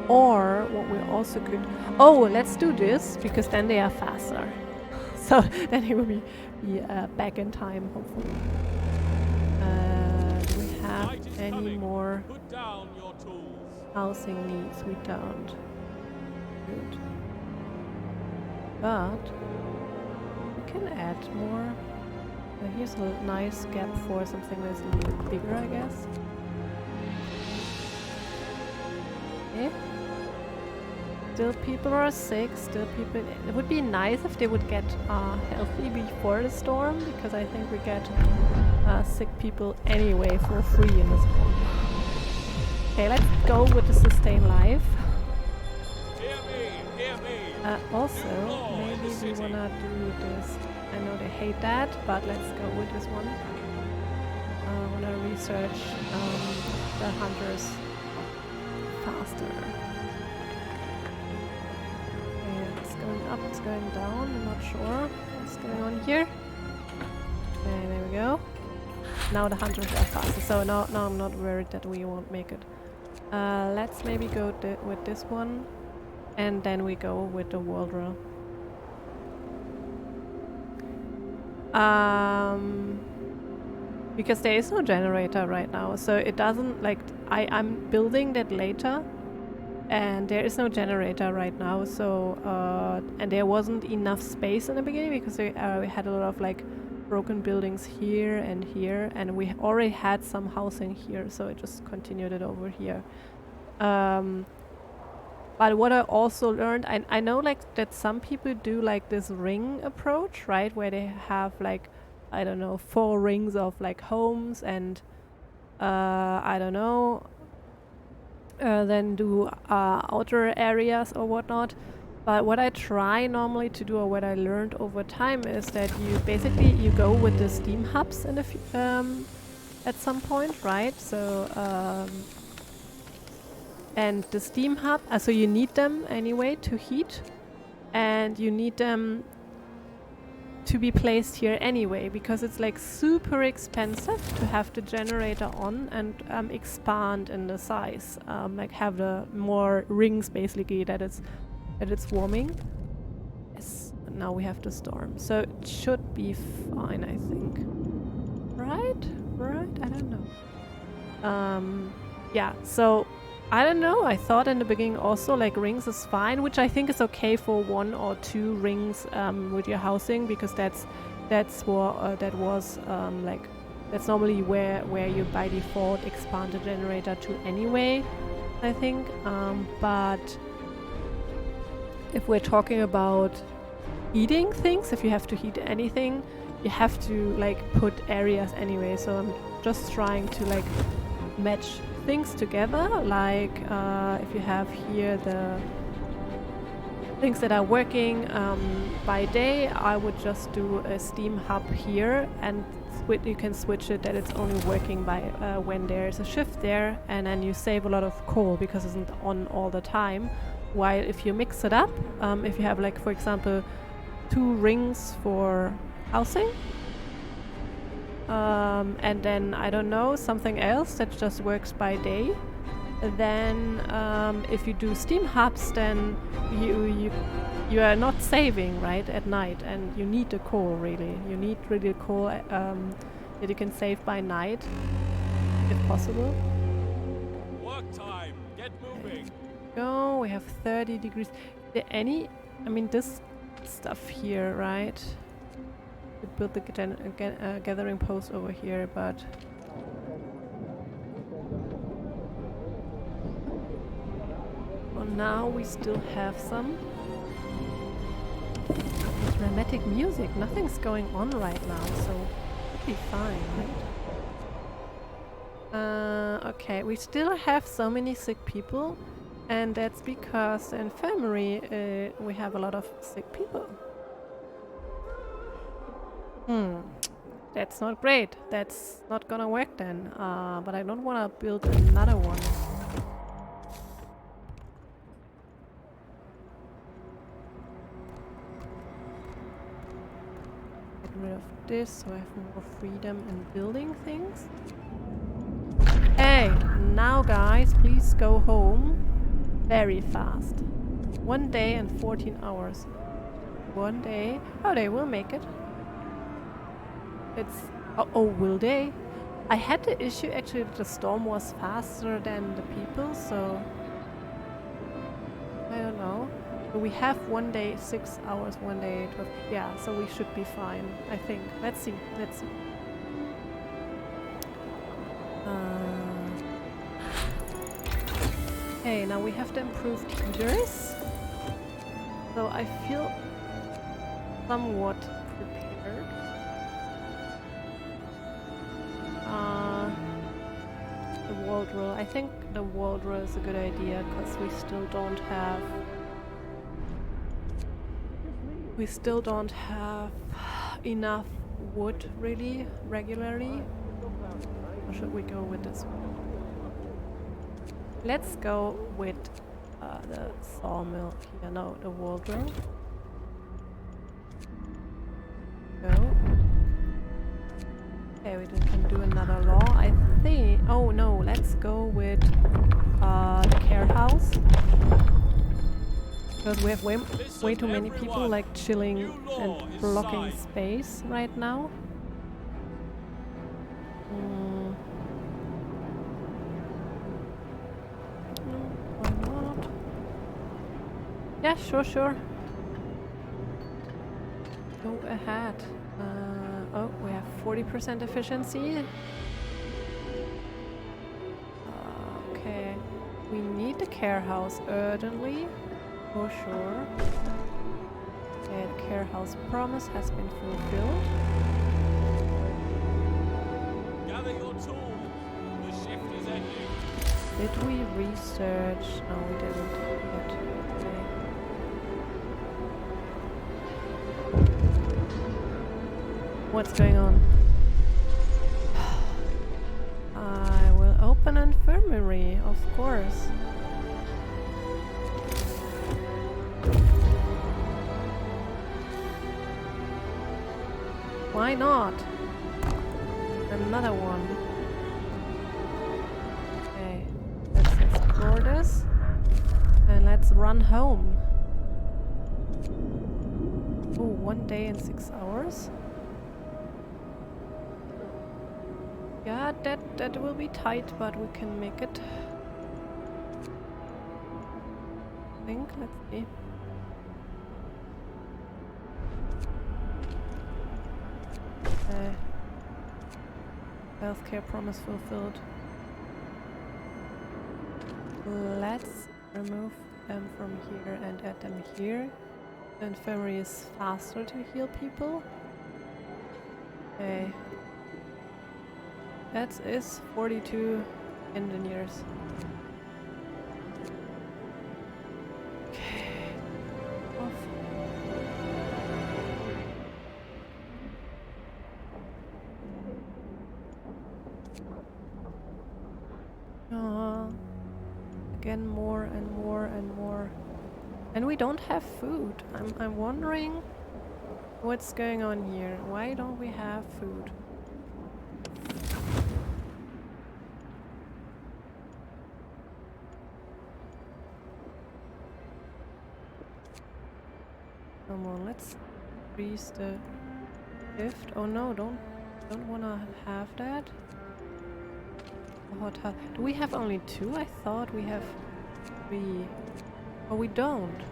Speaker 1: Or what we also could... Oh, let's do this because then they are faster. So then he will be back in time, hopefully. Do we have
Speaker 2: Night is
Speaker 1: any
Speaker 2: coming.
Speaker 1: more
Speaker 2: Put down your tools.
Speaker 1: housing needs? We don't. Good. But we can add more. Here's a nice gap for something that's a little bit bigger, I guess. Okay. Still people are sick, still people... It would be nice if they would get healthy before the storm, because I think we get sick people anyway for free in the storm. Okay, let's go with the sustain life.
Speaker 2: Hear me, hear me.
Speaker 1: Also,
Speaker 2: New law in
Speaker 1: maybe
Speaker 2: the
Speaker 1: we
Speaker 2: city.
Speaker 1: wanna do this. I know they hate that, but let's go with this one. I wanna research the hunters faster. It's going up, it's going down, I'm not sure what's going on here. Okay, there we go. Now the hunters are faster, so now I'm not worried that we won't make it. Let's maybe go with this one, and then we go with the Waldra. Because there is no generator right now, so it doesn't, like, I'm building that later. And there is no generator right now, so and there wasn't enough space in the beginning because we had a lot of like broken buildings here, and we already had some housing here, so it just continued it over here. But what I also learned, I know like that some people do like this ring approach, right, where they have like, I don't know, 4 rings of like homes and I don't know. Then do outer areas or whatnot. But what I try normally to do, or what I learned over time, is that you basically go with the steam hubs in at some point, right? So and the steam hub, so you need them anyway to heat, and you need them to be placed here anyway, because it's like super expensive to have the generator on and expand in the size, like have the more rings basically that it's warming. Yes, now we have the storm, so it should be fine, I think. Right? I don't know. Yeah, so I don't know. I thought in the beginning also like rings is fine, which I think is okay for 1 or 2 rings with your housing, because that's what that was like, that's normally where you by default expand the generator to anyway, I think. But if we're talking about heating things, if you have to heat anything, you have to like put areas anyway. So I'm just trying to like match things together, like if you have here the things that are working by day, I would just do a steam hub here, and you can switch it that it's only working by when there's a shift there, and then you save a lot of coal because it isn't on all the time. While if you mix it up, if you have like, for example, 2 rings for housing, and then I don't know, something else that just works by day, then if you do steam hubs, then you are not saving, right, at night, and you need the coal, really. You need really coal that you can save by night, if possible.
Speaker 2: Work time. Get moving.
Speaker 1: Go, we have 30 degrees. Is there any, I mean, this stuff here, right? We built the gathering post over here, but for now we still have some dramatic music. Nothing's going on right now, so it'll be fine, right? Okay, we still have so many sick people, and that's because the infirmary, we have a lot of sick people. That's not great. That's not gonna work then. But I don't wanna build another one. Get rid of this so I have more freedom in building things. Hey, now guys, please go home very fast. 1 day and 14 hours. 1 day. Oh, they will make it. It's... Oh, will they? I had the issue actually that the storm was faster than the people, so... I don't know. But we have 1 day, 6 hours, 1 day, 12... Yeah, so we should be fine, I think. Let's see, let's see. Okay, now we have the improved heaters. So I feel somewhat prepared. The wall drill. I think the wall drill is a good idea because we still don't have... We still don't have enough wood really regularly. Or should we go with this one? Let's go with the sawmill here. No, the wall drill. Go. Okay, we can do another law, I think. Oh no, let's go with the care house. Because we have way too many people like chilling and blocking space right now. Why not? Yeah, sure. Go ahead. Oh, we have 40% efficiency. Okay. We need the care house urgently. For sure. Okay, the care house promise has been fulfilled.
Speaker 2: Gather your tools. The shift is ending.
Speaker 1: Did we research? No, we didn't yet. Okay. What's going on? I will open an infirmary, of course. Why not? Another one. Okay, let's explore this. And let's run home. Oh, 1 day and 6 hours. Yeah, that will be tight, but we can make it. I think, let's see. Healthcare promise fulfilled. Let's remove them from here and add them here. The infirmary is faster to heal people. Okay. That is 42 engineers. Okay. Off. Again, more and more and more. And we don't have food. I'm wondering what's going on here. Why don't we have food? Come on, let's increase the shift. Oh no, don't wanna have that. Hot hut. Do we have only 2? I thought we have 3. Oh, we don't.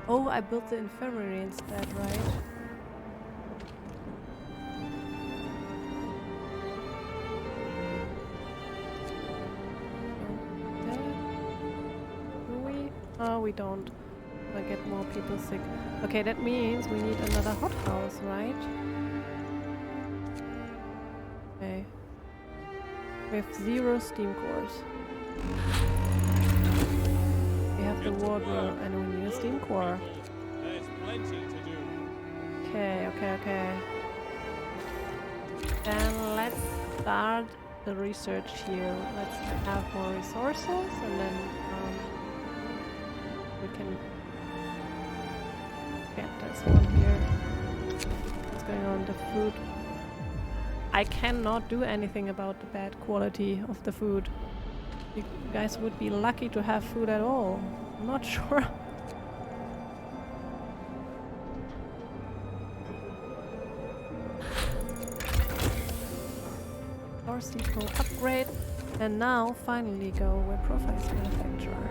Speaker 1: Oh, I built the infirmary instead, right? Okay. Do we? Oh, we don't. I get more people sick. Okay, that means we need another hothouse, right? Okay. We have 0 steam cores. We have the water and we need a steam core.
Speaker 2: There's plenty to do.
Speaker 1: Okay. Then let's start the research here. Let's have more resources and then we can get this one here. what's going on. The food. I cannot do anything about the bad quality of the food. You guys would be lucky to have food at all. I'm not sure. Sequel upgrade, and now finally go with Profiles Manufacturer.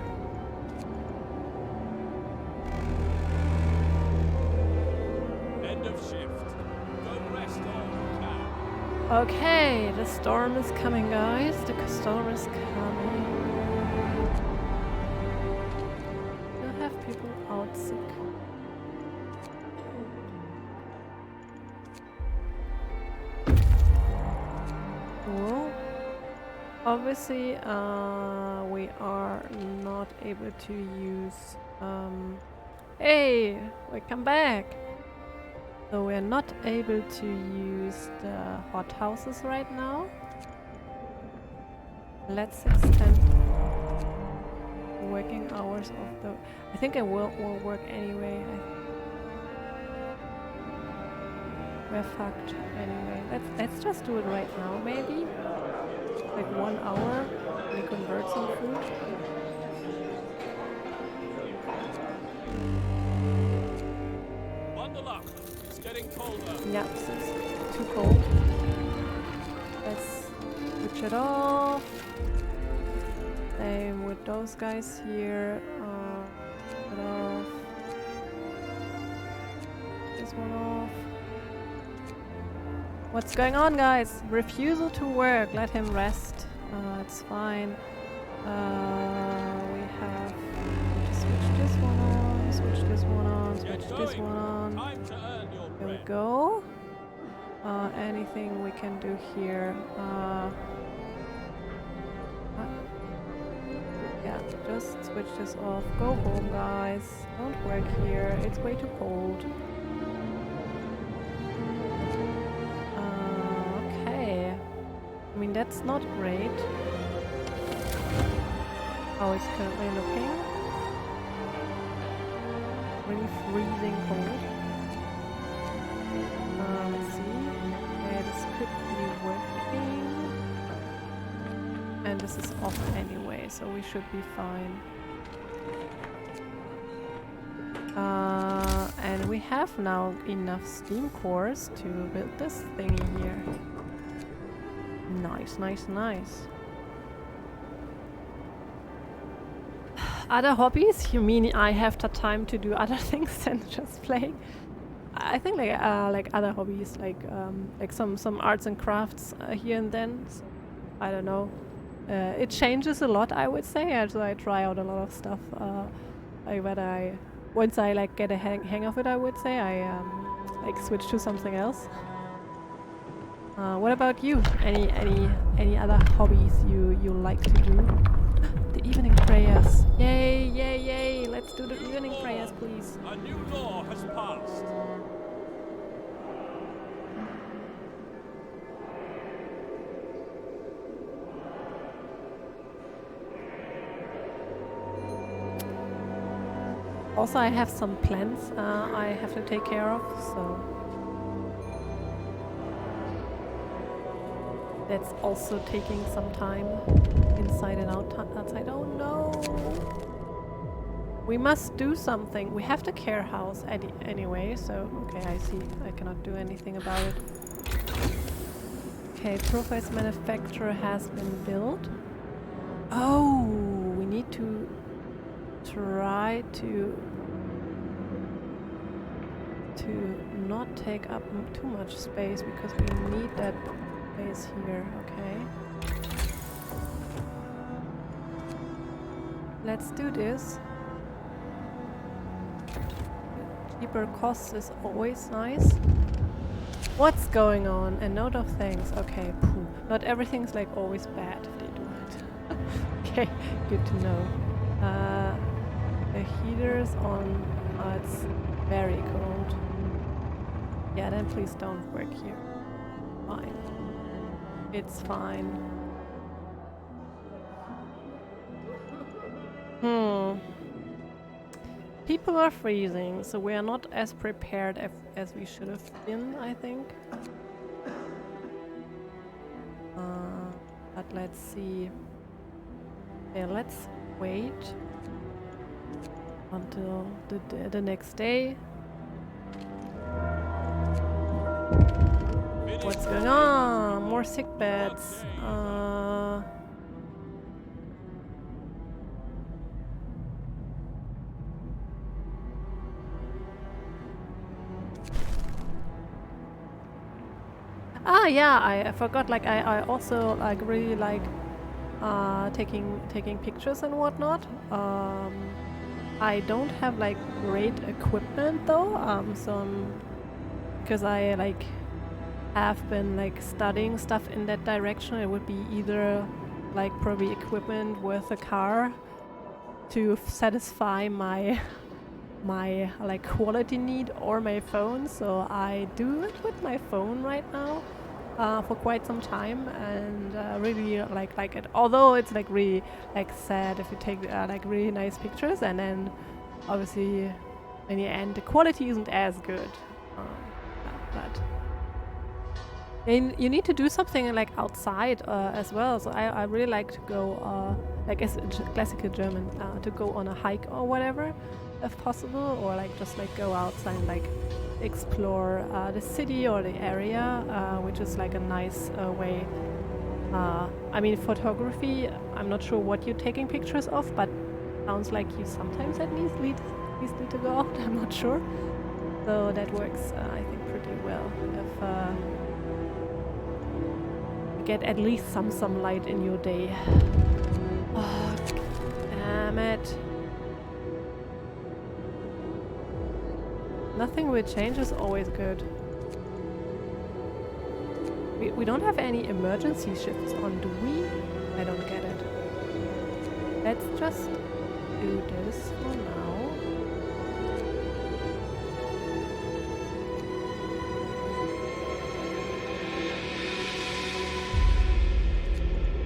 Speaker 2: End of shift. Go rest all you can.
Speaker 1: Okay, the storm is coming, guys. The storm is coming. We'll have people out sick. Cool. Obviously, we are not able to use. Hey, welcome back. So we're not able to use the hothouses right now. Let's extend working hours of the. I think it will work anyway. We're fucked anyway. Let's just do it right now, maybe. Like 1 hour. We convert some food.
Speaker 2: Bundle up. It's getting colder.
Speaker 1: Yeah, it's too cold. Let's switch it off. Same with those guys here. Switch it off. This one off. What's going on, guys? Refusal to work. Let him rest. It's fine. We have to switch this one on, switch this one on, switch this one on.
Speaker 2: Time to earn your
Speaker 1: There we
Speaker 2: bread.
Speaker 1: go. Anything we can do here? Yeah, just switch this off. Go home, guys. Don't work here. It's way too cold. Okay. I mean, that's not great. How it's currently looking. Really freezing cold. Let's see. Okay, this could be working. And this is off anyway, so we should be fine. And we have now enough steam cores to build this thingy here. Nice, nice, nice. Other hobbies? You mean I have the time to do other things than just playing? I think like other hobbies, like some arts and crafts here and then. So, I don't know. It changes a lot, I would say. So I try out a lot of stuff. Once I like get a hang of it, I would say I like switch to something else. What about you? Any other hobbies you like to do? The evening prayers. Yay, yay, yay. Let's do the evening prayers, please.
Speaker 2: A new law has passed.
Speaker 1: Also, I have some plants I have to take care of, so that's also taking some time inside and outside. Oh no! We must do something. We have the care house anyway, so okay, I see. I cannot do anything about it. Okay, Profiles Manufacturer has been built. Oh, we need to try to not take up too much space because we need that space here. Okay, let's do this. Cheaper costs is always nice. What's going on? A note of thanks. Okay, phew. Not everything's like always bad if they do it. Okay, good to know. The heater's on. It's very cold. Yeah, then please don't work here. Fine. It's fine. people are freezing, so we are not as prepared as we should have been, I think. But let's see. Yeah, let's wait until the next day. What's going on? More sick beds. Yeah, I forgot. Like I also like really like taking pictures and whatnot. I don't have like great equipment though. So because I like have been like studying stuff in that direction, it would be either like probably equipment with a car to satisfy my like quality need, or my phone. So I do it with my phone right now for quite some time, and really like it. Although it's like really like sad if you take like really nice pictures, and then obviously in the end the quality isn't as good. But and you need to do something like outside as well. So I really like to go like as classical German to go on a hike or whatever if possible, or like just like go outside and like explore the city or the area, which is like a nice way. I mean, photography, I'm not sure what you're taking pictures of, but sounds like you sometimes at least need to go out. I'm not sure. So that works, I think, pretty well if you get at least some sunlight in your day. Oh, damn it. Nothing will change is always good. We don't have any emergency shifts on, do we? I don't get it. Let's just do this for now.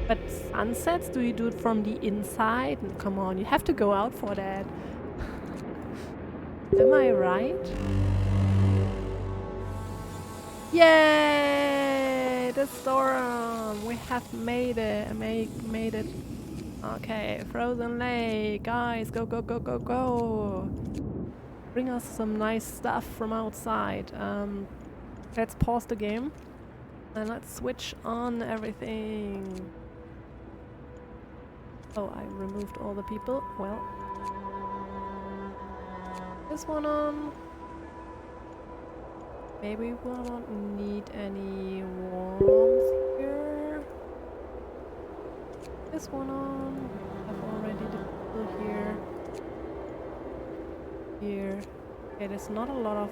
Speaker 1: But sunsets, do you do it from the inside? Come on, you have to go out for that. Am I right? Yay! The storm! We have made it. Made it. Okay, frozen lake. Guys, go, go, go, go, go! Bring us some nice stuff from outside. Let's pause the game. And let's switch on everything. Oh, I removed all the people. Well. This one on. Maybe we won't need any warmth here. This one on. I've already the people here. Here. Okay, there's not a lot of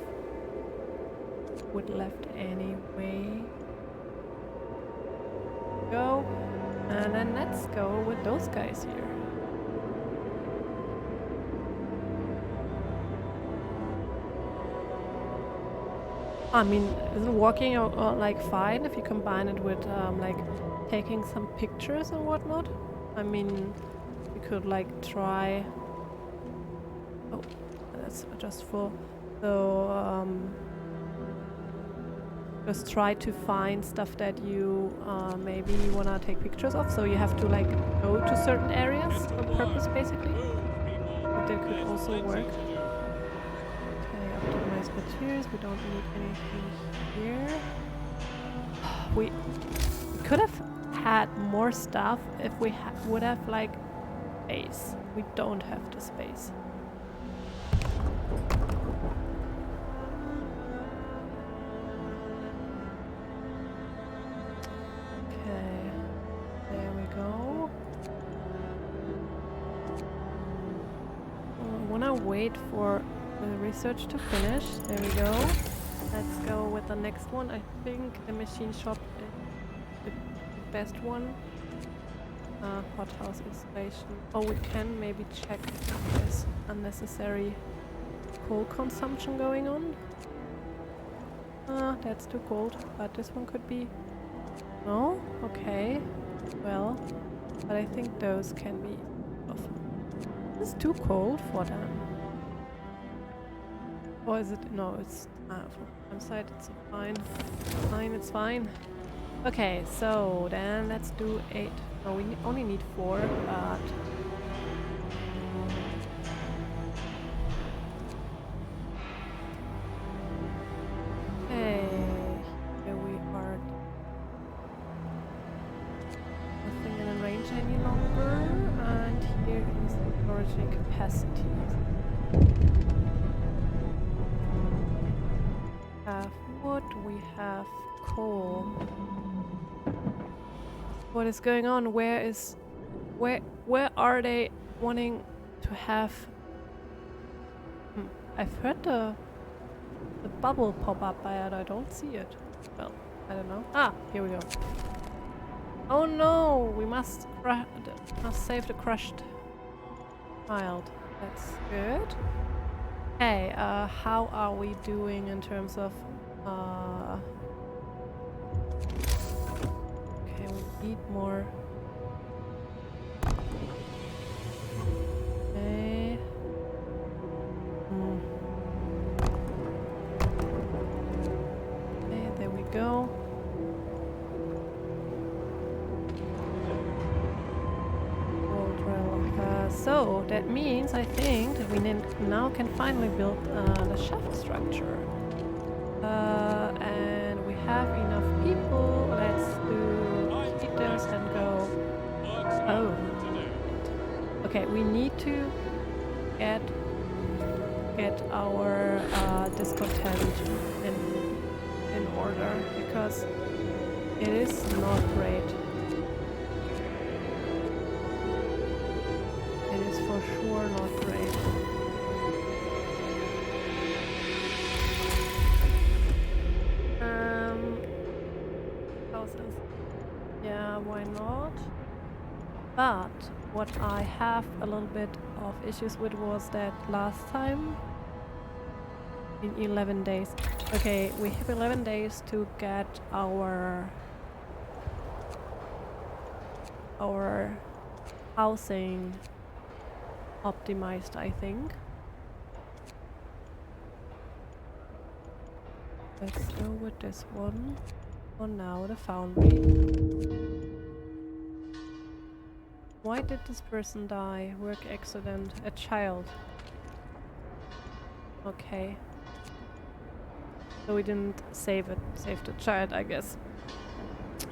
Speaker 1: wood left anyway. Go. And then let's go with those guys here. I mean, isn't walking like fine if you combine it with like taking some pictures and whatnot? I mean, you could like try. Oh, that's adjustable. So just try to find stuff that you maybe wanna take pictures of. So you have to like go to certain areas on purpose, basically. But that could also work. Materials, we don't need anything here. We could have had more stuff if we would have like space. We don't have the space. Okay, there we go. I wanna wait for the research to finish. There we go. Let's go with the next one. I think the machine shop is the best one. Hothouse installation. Oh, we can maybe check if there's unnecessary coal consumption going on. That's too cold, but this one could be... No? Okay. Well, but I think those can be... It's too cold for them. Or is it? No, it's from one side. It's fine. Fine, it's fine. Okay, so then let's do 8. No, we only need 4, but okay, here we are. Nothing in range any longer, and here is the storage capacity. We have wood, we have coal. What is going on? Where are they wanting to have? I've heard the bubble pop up, but I don't see it. Well, I don't know. Ah, here we go. Oh no, we must save the crushed child. That's good. Okay, how are we doing in terms of okay, we need more. Okay. Okay, there we go. So that means I think that we now can finally build the shaft structure. And we have enough people. Let's do heaters and go. Oh. Okay, we need to get our discontent in order because it is not great. For sure not great. Thousands. Yeah, why not? But what I have a little bit of issues with was that last time in 11 days. Okay, we have 11 days to get our housing optimized, I think. Let's go with this one. For now, the foundry. Why did this person die? Work accident. A child. Okay. So we didn't save it. Save the child, I guess.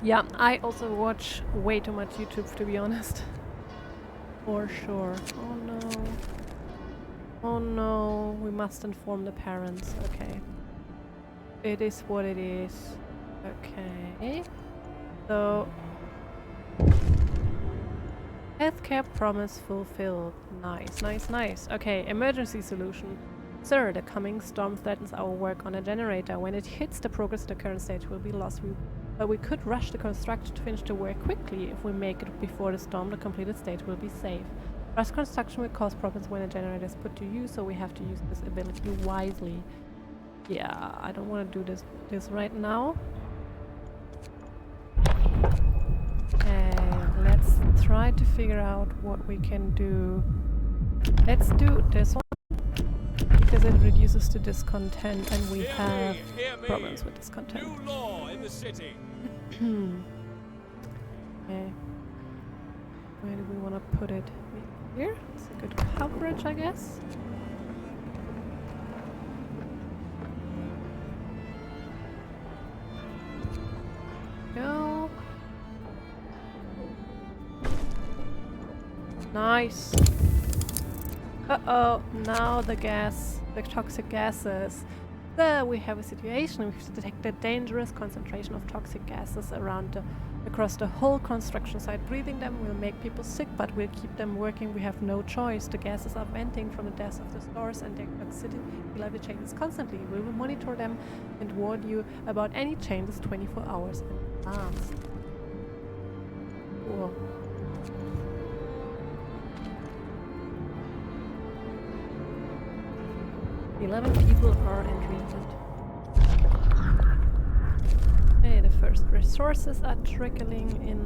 Speaker 1: Yeah, I also watch way too much YouTube, to be honest. For sure. Oh no. Oh no. We must inform the parents. Okay. It is what it is. Okay. So... healthcare promise fulfilled. Nice, nice, nice. Okay, emergency solution. Sir, the coming storm threatens our work on a generator. When it hits the progress, the current stage will be lost. But we could rush the construction to finish the work quickly. If we make it before the storm, the completed stage will be safe. Rush construction will cause problems when a generator is put to use, so we have to use this ability wisely. Yeah, I don't want to do this right now. And let's try to figure out what we can do. Let's do this one. Because it reduces the discontent and we have problems with discontent.
Speaker 2: New law in the city.
Speaker 1: Okay. Where do we want to put it? Here? It's a good coverage, I guess. Go. Nice. Uh-oh, now the toxic gases. There we have a situation. We've detected dangerous concentration of toxic gases across the whole construction site. Breathing them will make people sick, but we'll keep them working. We have no choice. The gases are venting from the depths of the stores and their toxicity level changes constantly. We will monitor them and warn you about any changes 24 hours in advance. Cool. Eleven people are in treatment. Okay, the first resources are trickling in.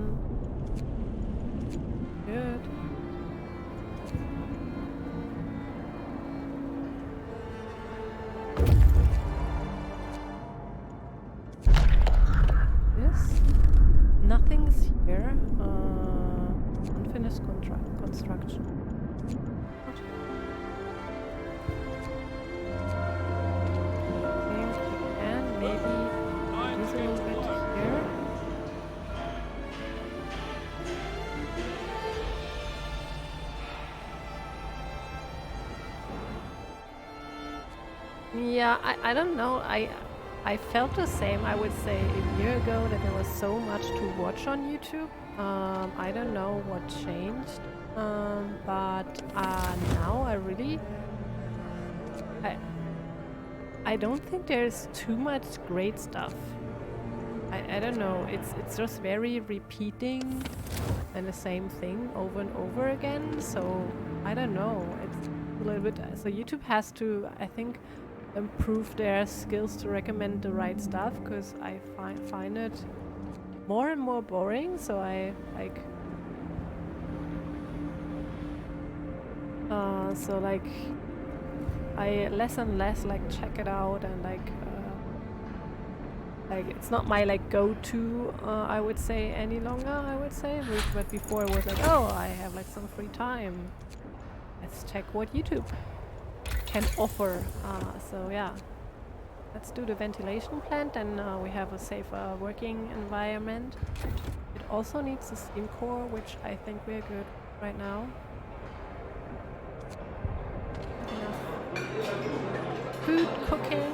Speaker 1: Good. Yeah, I don't know. I felt the same. I would say a year ago that there was so much to watch on YouTube. I don't know what changed, but now I I don't think there's too much great stuff. I don't know. It's just very repeating and the same thing over and over again. So I don't know. It's a little bit. So YouTube has to, I think, improve their skills to recommend the right stuff, because I find it more and more boring. So I like. So like, I less and less like check it out and like it's not my like go-to I would say any longer. I would say, but before it was like, oh, I have like some free time, let's check what YouTube can offer. So yeah, let's do the ventilation plant, and we have a safer working environment. It also needs a steam core, which I think we're good right now. Food cooking,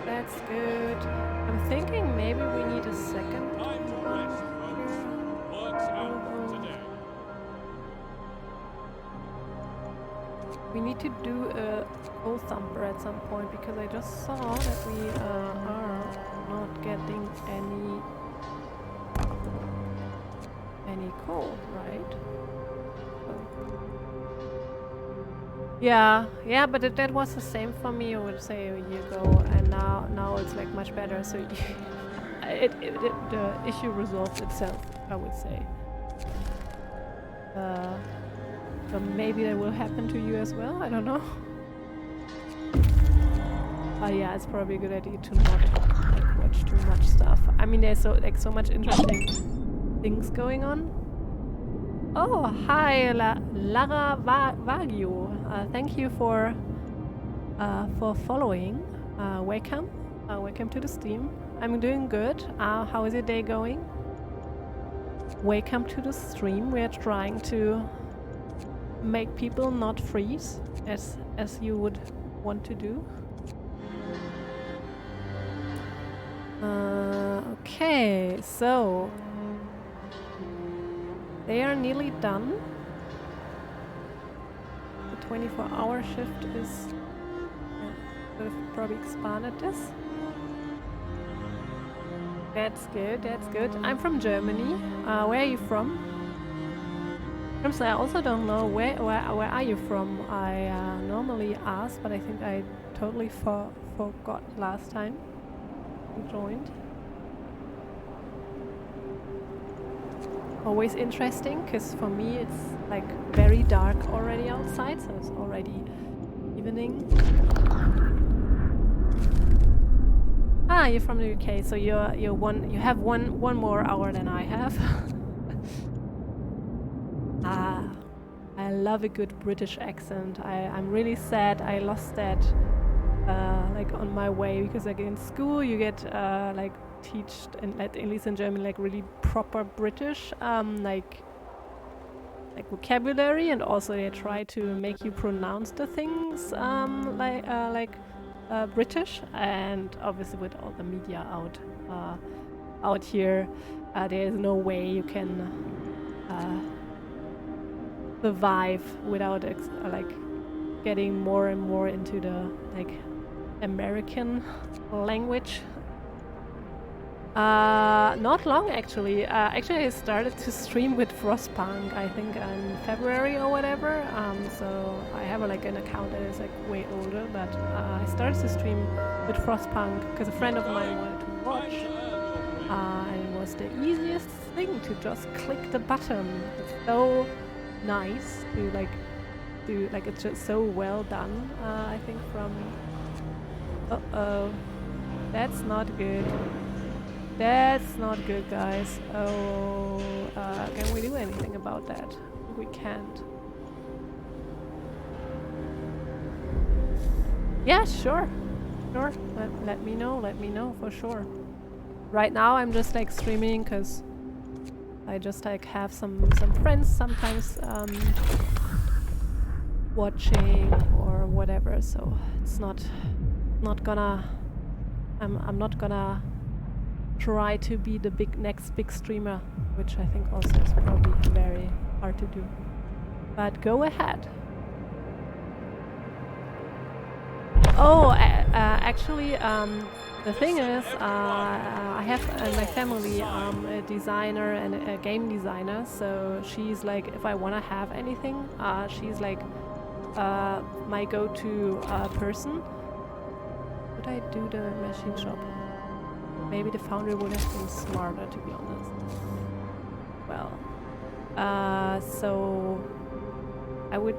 Speaker 1: that's good. I'm thinking maybe we need a second.
Speaker 2: Time to rest, folks. Work's out for today.
Speaker 1: We need to do a coal thumper at some point, because I just saw that we are not getting any coal, right? Yeah, but that was the same for me, I would say, a year ago, and now it's like much better. So the issue resolved itself, I would say. So maybe that will happen to you as well. I don't know. Yeah, it's probably a good idea to not like watch too much stuff. I mean, there's so much interesting things going on. Oh, hi, Lara Wagyu. Thank you for following. Welcome. Welcome to the stream. I'm doing good. How is your day going? Welcome to the stream. We're trying to make people not freeze, as you would want to do. Okay, so they are nearly done. The 24-hour shift is... Could have probably expanded this. That's good, that's good. I'm from Germany. Where are you from? So I also don't know where are you from. I normally ask, but I think I totally forgot last time you joined. Always interesting, because for me it's like very dark already outside, so it's already evening. Ah, you're from the UK, so you have one more hour than I have. I love a good British accent. I'm really sad I lost that like on my way, because like in school you get like teached, and at least in Germany, like really proper British like vocabulary, and also they try to make you pronounce the things like British, and obviously with all the media out here, there is no way you can survive without like getting more and more into the like American language. Not long actually. Actually, I started to stream with Frostpunk, I think in February or whatever. So I have like an account that is like way older, but I started to stream with Frostpunk because a friend of mine wanted to watch. And it was the easiest thing to just click the button. It's so nice to like do, like it's just so well done. I think from. Uh-oh, that's not good. That's not good, guys. Oh, can we do anything about that? We can't. Yeah, sure. Sure. Let me know for sure. Right now I'm just like streaming because I just like have some friends sometimes watching or whatever, so it's not gonna I'm not gonna try to be the next big streamer, which I think also is probably very hard to do. But go ahead. Oh, actually, the thing is, I have in my family a designer and a game designer, so she's like, if I want to have anything, she's like my go-to person. Would I do the machine shop? Maybe the foundry would have been smarter, to be honest. Well, so I would.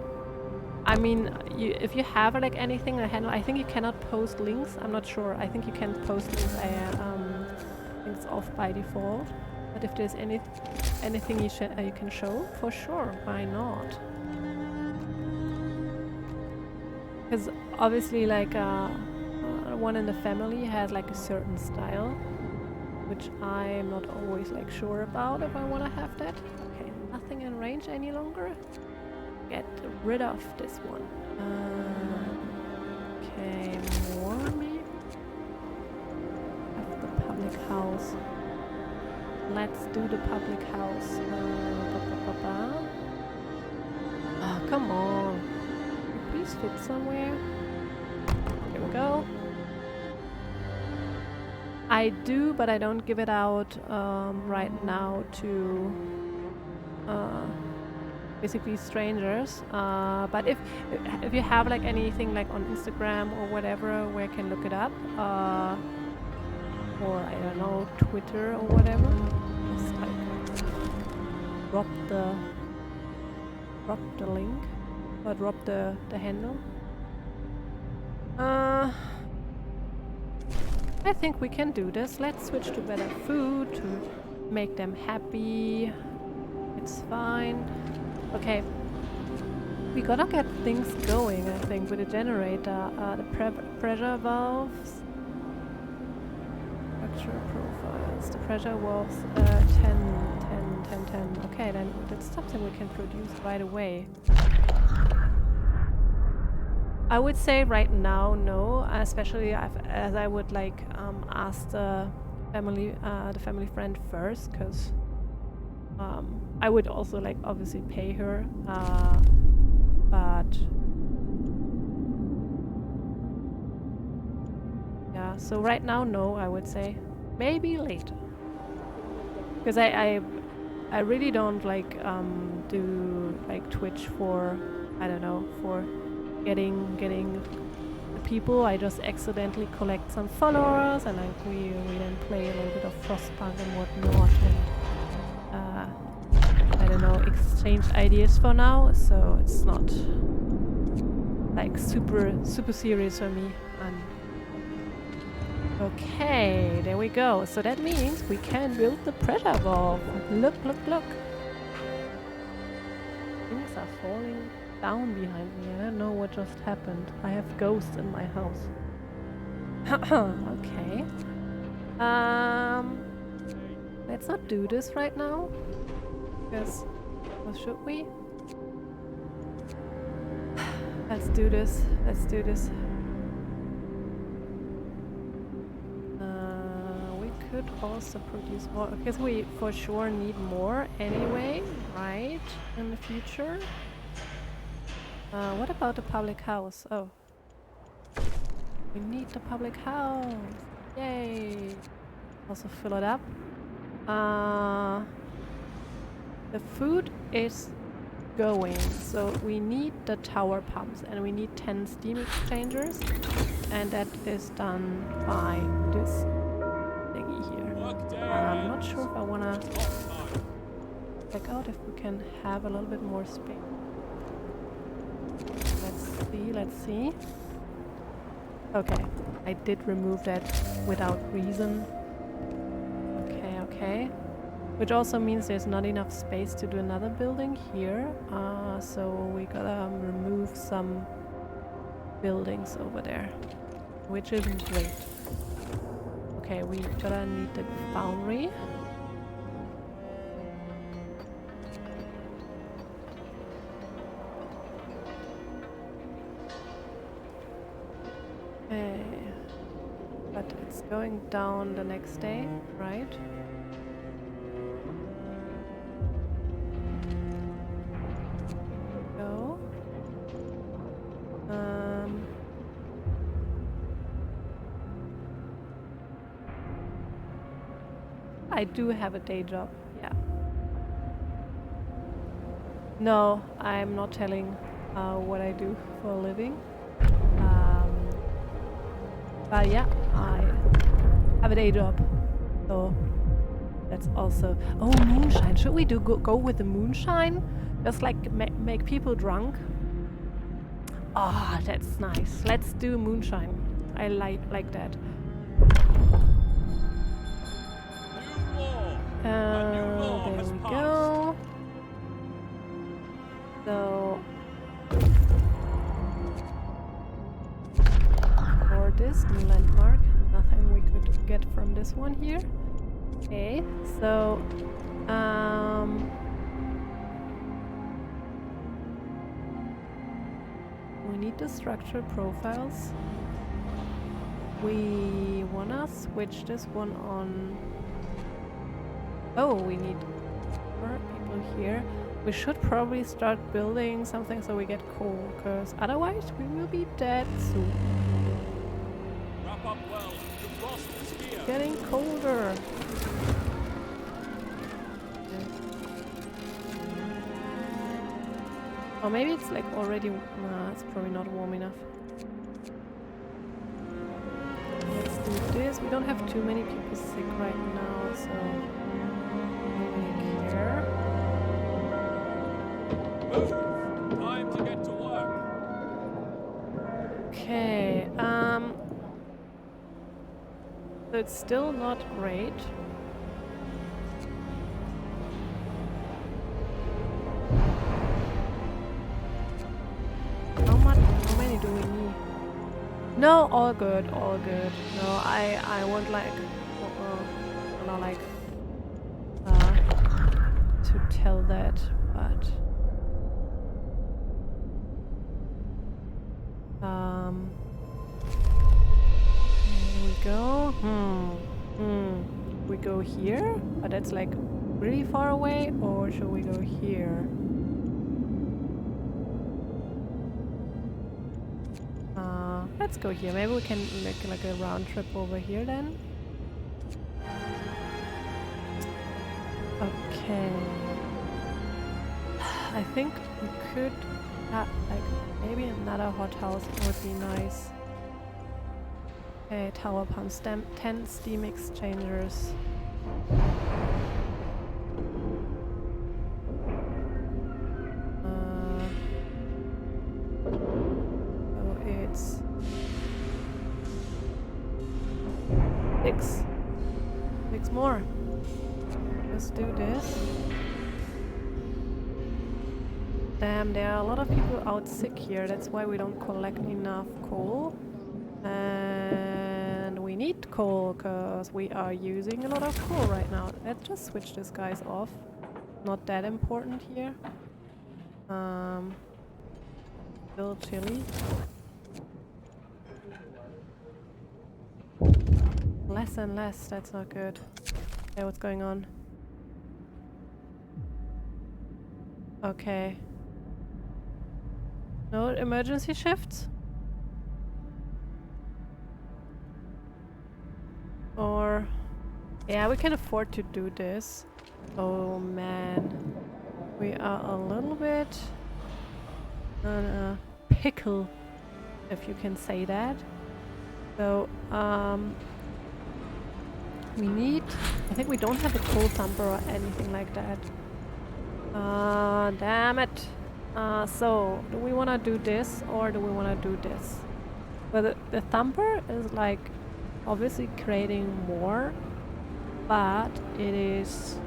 Speaker 1: I mean, if you have like anything, I think you cannot post links. I'm not sure. I think you can post links. I think it's off by default. But if there's anything you can show, for sure, why not? Because obviously, like one in the family has like a certain style, which I'm not always like sure about if I want to have that. Okay, nothing in range any longer. Get rid of this one. Okay, more maybe? Have the public house. Let's do the public house. Oh, come on. Can you please fit somewhere? Here we go. I do, but I don't give it out right now to basically strangers. But if you have like anything like on Instagram or whatever where I can look it up, or I don't know, Twitter or whatever, just like drop the link or drop the handle. I think we can do this. Let's switch to better food to make them happy. It's fine. Okay. We gotta get things going, I think, with the generator. The pressure valves. Structure profiles. The pressure valves 10. Okay, then that's something we can produce right away. I would say right now, no, especially as I would like ask the family friend first, because I would also like obviously pay her, but yeah. So right now, no, I would say maybe later, because I really don't like do like Twitch for, I don't know, for getting the people. I just accidentally collect some followers, and like we then play a little bit of Frostpunk and whatnot, and I don't know, exchange ideas for now. So it's not like super serious for me. And okay, there we go. So that means we can build the pressure valve. Look. Things are falling down behind me. I don't know what just happened. I have ghosts in my house. Okay. Let's not do this right now. Because, well, should we? Let's do this. We could also produce more, because we for sure need more anyway, right? In the future. What about the public house? Oh. We need the public house. Yay! Also fill it up. The food is going, so we need the tower pumps, and we need 10 steam exchangers, and that is done by this thingy here. I'm not sure if I wanna check out if we can have a little bit more space. Let's see. Okay, I did remove that without reason. Okay. Which also means there's not enough space to do another building here. So we gotta remove some buildings over there, which isn't great. Okay, we gotta need the foundry. Okay. But it's going down the next day, right? Go. I do have a day job, yeah. No, I'm not telling what I do for a living. But yeah, I have a day job, so that's also... Oh, moonshine. Should we go with the moonshine? Just like make people drunk? Ah, that's nice. Let's do moonshine. I like that.
Speaker 2: New law. A new law
Speaker 1: There
Speaker 2: has
Speaker 1: we
Speaker 2: passed.
Speaker 1: go. So for this new landmark, nothing we could get from this one here. Okay, so we need the structure profiles. We wanna switch this one on. Oh, we need more people here. We should probably start building something so we get coal, because otherwise we will be dead soon.
Speaker 2: Wrap up well. The frost is here.
Speaker 1: Getting colder. Or maybe it's like already... Nah, it's probably not warm enough. Let's do this. We don't have too many people sick right now, so... Take care.
Speaker 2: Move. Time to get to work.
Speaker 1: Okay, so it's still not great. How many do we need? No, all good, all good. No, I won't like, not like, to tell that, but, here we go. We go here, but that's like really far away, or should we go here? Let's go here. Maybe we can make like a round trip over here then. Okay. I think we could have like maybe another hothouse would be nice. Okay, tower pumps, 10 steam exchangers. So it's 6 more. Let's do this. Damn, there are a lot of people out sick here. That's why we don't collect enough coal. And we need coal because we are using a lot of coal right now. Let's just switch these guys off. Not that important here. Still chilly. Less and less, that's not good. Okay, what's going on? Okay. No emergency shifts? Or... yeah, we can afford to do this. Oh man. We are a little bit... on a pickle, if you can say that. So, we need... I think we don't have a coal thumper or anything like that. Damn it. So, do we want to do this or do we want to do this? Well, the thumper is like obviously creating more, but it is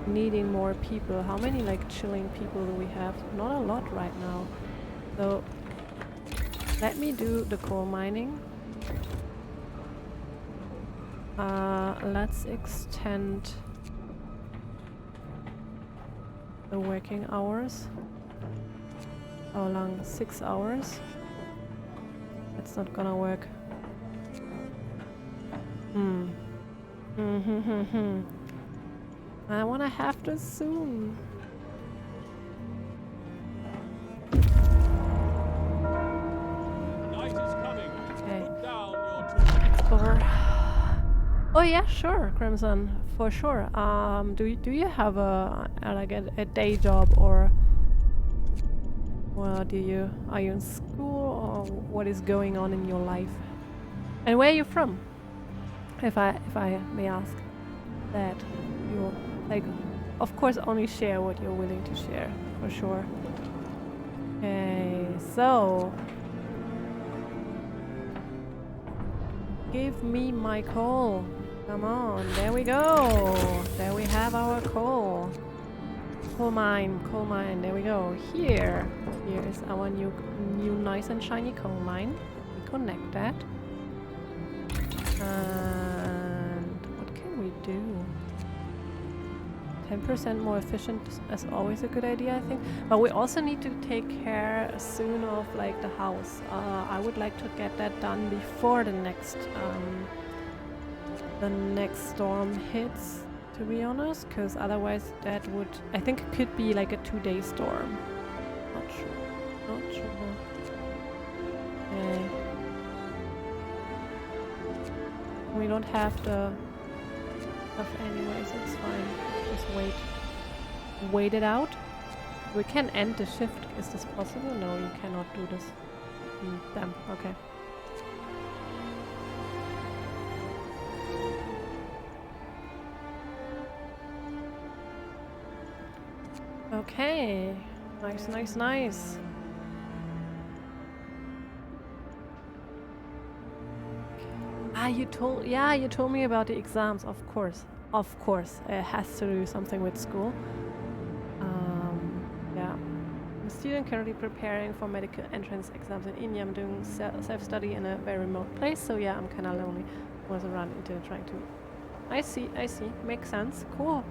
Speaker 1: needing more people. How many like chilling people do we have? Not a lot right now. So, let me do the coal mining. Let's extend the working hours. How long? 6 hours. That's not gonna work. I wanna have this soon.
Speaker 2: Night is coming.
Speaker 1: Okay.
Speaker 2: Put down your tools.
Speaker 1: Explore. Oh yeah, sure, Crimson, for sure. Do you have like a day job, or well, are you in school, or what is going on in your life? And where are you from? If I may ask. That you like, of course, only share what you're willing to share, for sure. Okay, so give me my coal. Come on, there we go. There we have our coal. Coal mine, there we go. Here is our new nice and shiny coal mine. We connect that. And what can we do? 10% more efficient is always a good idea, I think. But we also need to take care soon of like the house. I would like to get that done before the next storm hits, to be honest, because otherwise that would, I think it could be like a 2-day storm. Not sure. Okay. We don't have the stuff anyways, it's fine. Just wait it out. We can end the shift. Is this possible? No, you cannot do this. Damn, okay. Okay. Nice. You told me about the exams, of course. It has to do something with school. Yeah. I'm a student currently preparing for medical entrance exams in India. I'm doing self-study in a very remote place, so yeah, I'm kinda lonely. Was around into trying to... I see. Makes sense. Cool.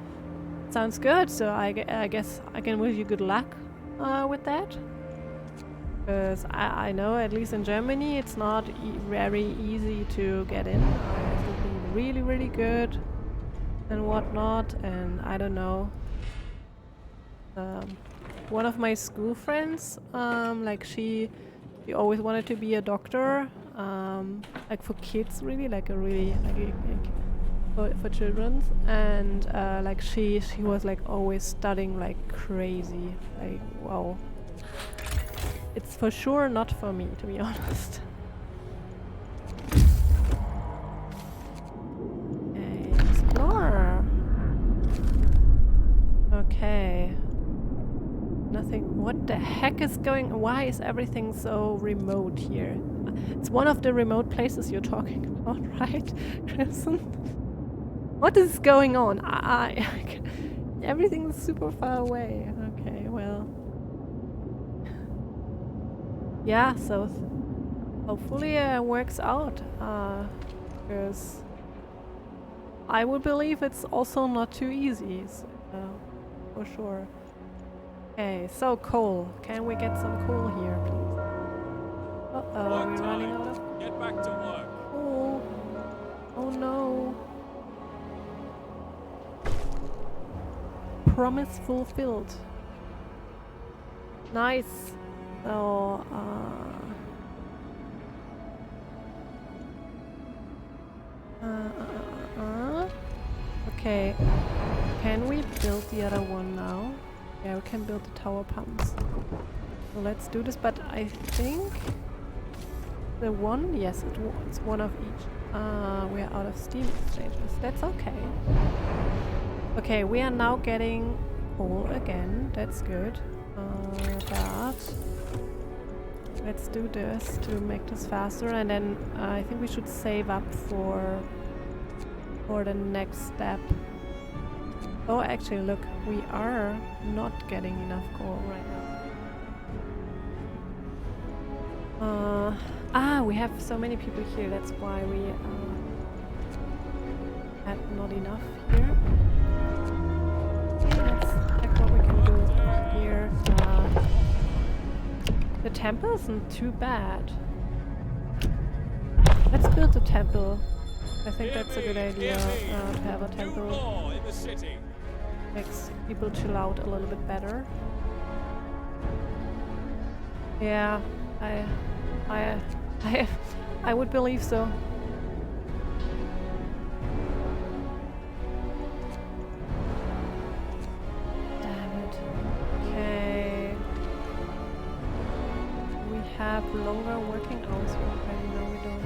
Speaker 1: Sounds good, so I guess I can wish you good luck with that. Because I know, at least in Germany, it's not very easy to get in. I have to be really, really good and whatnot, and I don't know. One of my school friends, like she always wanted to be a doctor, like for kids, really, like a really for children, and like she was like always studying like crazy, like wow. It's for sure not for me, to be honest. Okay, explore. Okay. Nothing. What the heck is going? Why is everything so remote here? It's one of the remote places you're talking about, right, Crimson? What is going on? Everything is super far away. Okay, well. Yeah, so hopefully it works out, because I would believe it's also not too easy, so, for sure. Okay, so coal. Can we get some coal here, please? Uh-oh, we're running out of...
Speaker 2: Get back to work.
Speaker 1: coal. Oh no. Promise fulfilled. Nice. So, okay. Can we build the other one now? Yeah, we can build the tower pumps. So let's do this, but I think the one, yes, it's one of each. We're out of steam exchanges. That's okay. Okay, we are now getting coal again. That's good. But let's do this to make this faster, and then I think we should save up for the next step. Oh, actually, look, we are not getting enough coal right now. We have so many people here, that's why we had not enough here. Okay, let's check what we can do here. The temple isn't too bad. Let's build a temple. I think
Speaker 2: Hear
Speaker 1: that's a
Speaker 2: me,
Speaker 1: good idea
Speaker 2: hear me.
Speaker 1: to have a
Speaker 2: New
Speaker 1: temple.
Speaker 2: law in the city.
Speaker 1: Makes people chill out a little bit better. Yeah, I, I would believe so. Damn it. Okay. We have longer working hours already. No, we don't.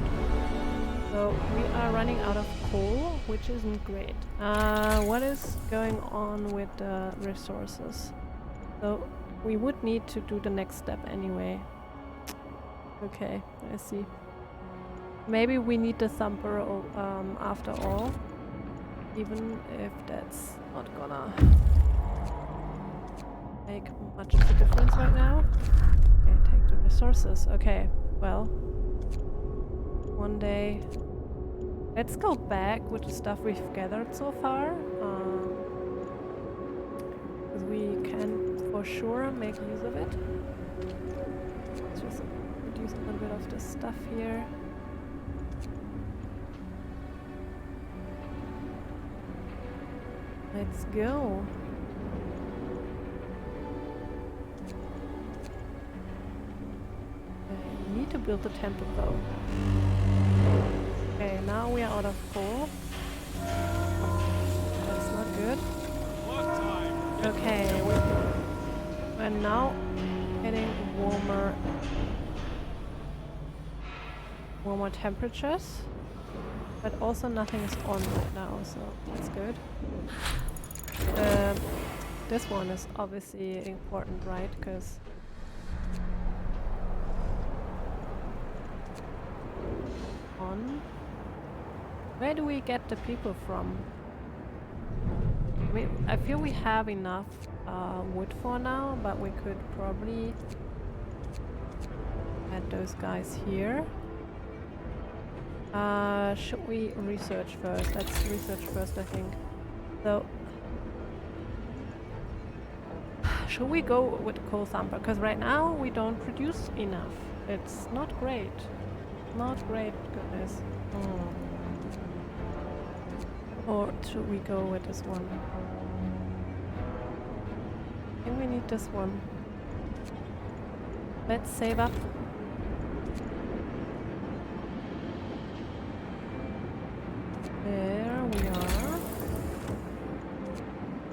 Speaker 1: So we are running out of coal, which isn't great. What is going on with the resources? So we would need to do the next step anyway. Okay, I see. Maybe we need the thumper after all, even if that's not gonna make much of a difference right now. Okay, take the resources. Okay, well, one day. Let's go back with the stuff we've gathered so far. Because we can for sure make use of it. Let's just reduce a little bit of this stuff here. Let's go. We need to build the temple though. Okay, now we are out of coal. That's not good.
Speaker 2: Work time.
Speaker 1: Okay, we're now getting warmer temperatures, but also nothing is on right now, so that's good. This one is obviously important, right? Because where do we get the people from? I feel we have enough wood for now, but we could probably add those guys here. Should we research first? Let's research first, I think. So, should we go with coal thumper? Because right now we don't produce enough. It's not great. Not great, goodness. Or should we go with this one? I think we need this one. Let's save up. There we are.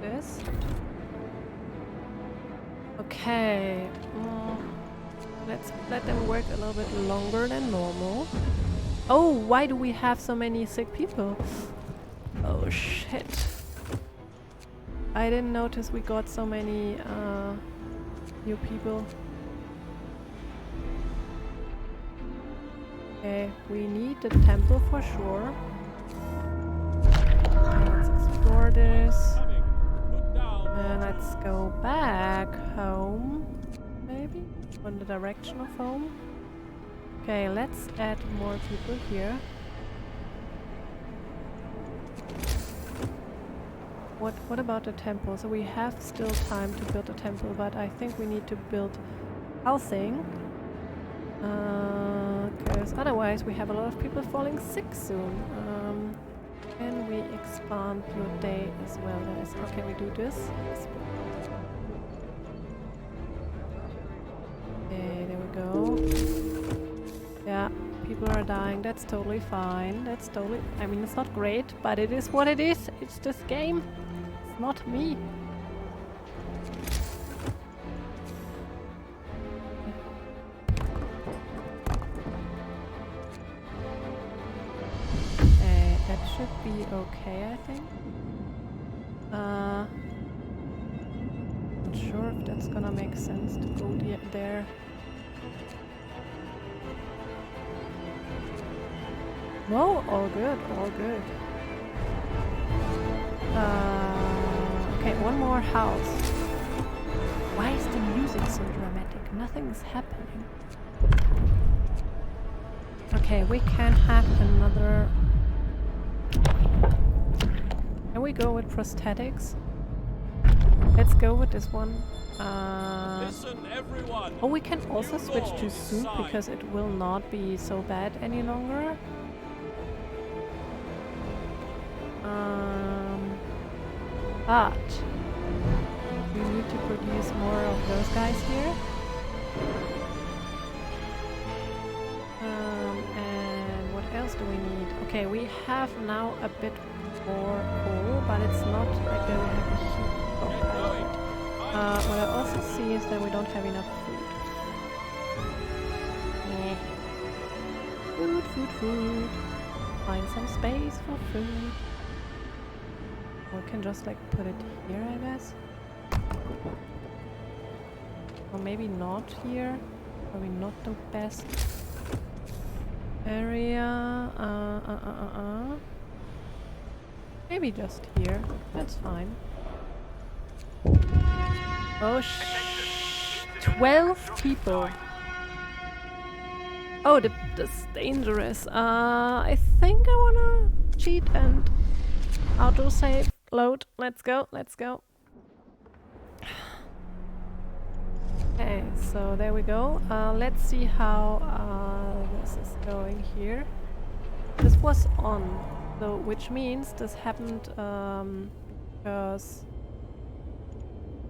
Speaker 1: This. Okay. Let's let them work a little bit longer than normal. Oh, why do we have so many sick people? Oh shit. I didn't notice we got so many new people. Okay, we need the temple for sure. Let's explore this. And let's go back home. Maybe? On the direction of home. Okay, let's add more people here. What about the temple? So we have still time to build a temple, but I think we need to build housing. Because otherwise we have a lot of people falling sick soon. Can we expand your day as well, guys? How can we do this? Okay, there we go. Yeah, people are dying. That's totally fine. That's totally... I mean, it's not great, but it is what it is. It's this game. It's not me. That should be okay, I think. Not sure if that's gonna make sense to go there. No, all good, all good. Okay, one more house. Why is the music so dramatic? Nothing's happening. Okay, we can have another... Can we go with prosthetics? Let's go with this one.
Speaker 2: Listen, everyone.
Speaker 1: Oh, we can also
Speaker 2: New
Speaker 1: switch to
Speaker 2: laws
Speaker 1: soup
Speaker 2: signed.
Speaker 1: because it will not be so bad any longer. But we need to produce more of those guys here. And what else do we need? Okay, we have now a bit more coal, but it's not like that we have a huge. What I also see is that we don't have enough food. Food. Find some space for food. We can just like put it here, I guess. Or maybe not here. Probably not the best area. Maybe just here. That's fine. Oh 12 people. Oh, that's dangerous. I think I wanna cheat and autosave. Load. Let's go. Okay, so there we go. Let's see how this is going here. This was on, so which means this happened because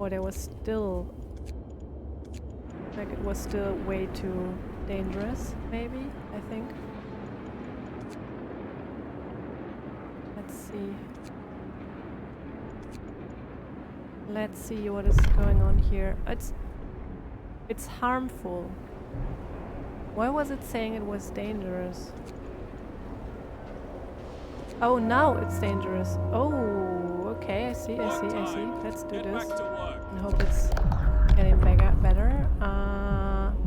Speaker 1: there was still like it was still way too dangerous, maybe, I think. Let's see. Let's see what is going on here. It's harmful. Why was it saying it was dangerous? Oh, now it's dangerous. Oh, okay, I see. Let's do this. I hope it's getting better.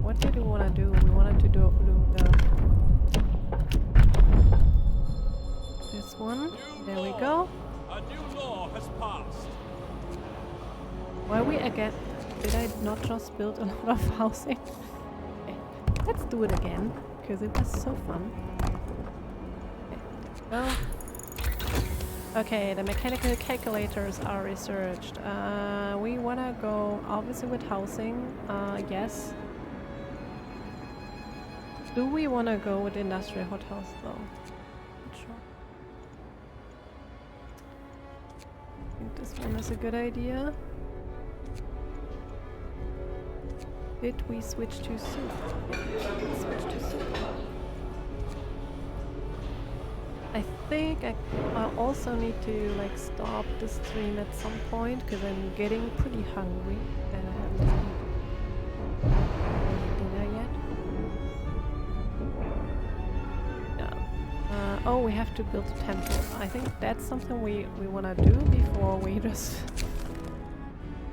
Speaker 1: What did we want to do? We wanted to do this one. There we go.
Speaker 2: A new law has passed.
Speaker 1: Why we again? Did I not just build a lot of housing? Okay, let's do it again, because it was so fun. Okay, well... Okay, the mechanical calculators are researched. We wanna go obviously with housing, yes. Do we wanna go with industrial hotels though? Not sure. I think this one is a good idea. Did we switch to soup? Switch to soup. I think I also need to like stop the stream at some point because I'm getting pretty hungry and I haven't had dinner yet. Yeah. Oh, we have to build a temple. I think that's something we want to do before we just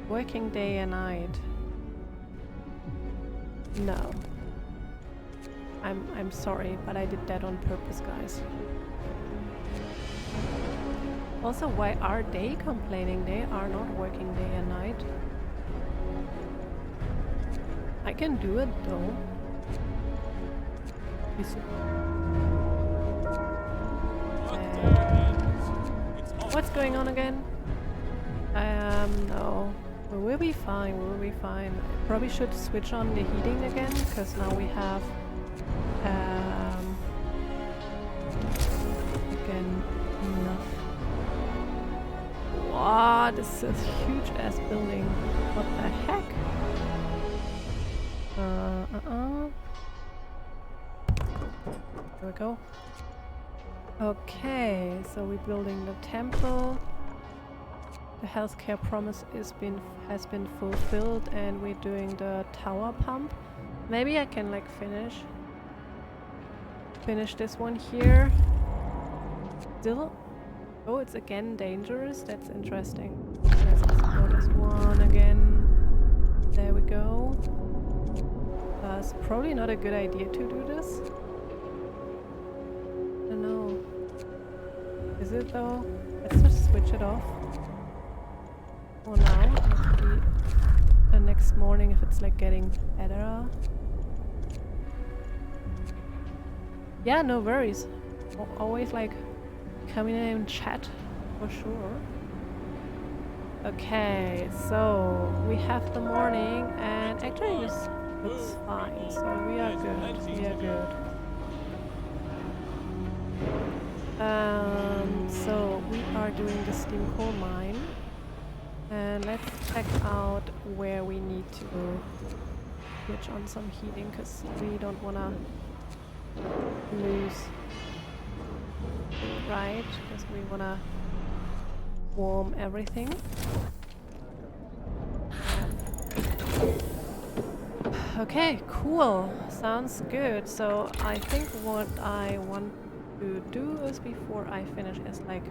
Speaker 1: working day and night. No. I'm sorry, but I did that on purpose, guys. Also, why are they complaining? They are not working day and night. I can do it though. What's going on again? No. We'll be fine, we'll be fine. Probably should switch on the heating again, because now we have again enough. Wow, this is a huge ass building. What the heck? There we go. Okay, so we're building the temple. The healthcare promise has been fulfilled, and we're doing the tower pump. Maybe I can like finish this one here. Still, oh, it's again dangerous. That's interesting. Let's explore this one again. There we go. It's probably not a good idea to do this. I don't know. Is it though? Let's just switch it off. For now, maybe the next morning if it's like getting better. Yeah, no worries. Always like come in and chat for sure. Okay, so we have the morning and actually this looks fine, so we are good. We are good. So we start doing the steam coal mine. And let's check out where we need to switch on some heating, because we don't want to lose right, because we want to warm everything. Okay, cool. Sounds good. So I think what I want to do is, before I finish, is like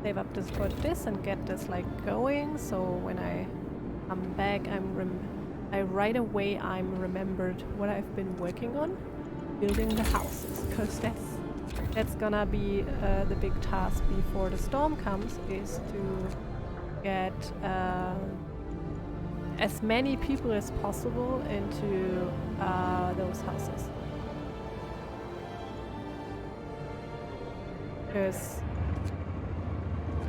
Speaker 1: save up this for this and get this like going, so when I come back I right away I'm remembered what I've been working on, building the houses, because that's gonna be the big task before the storm comes, is to get as many people as possible into those houses, because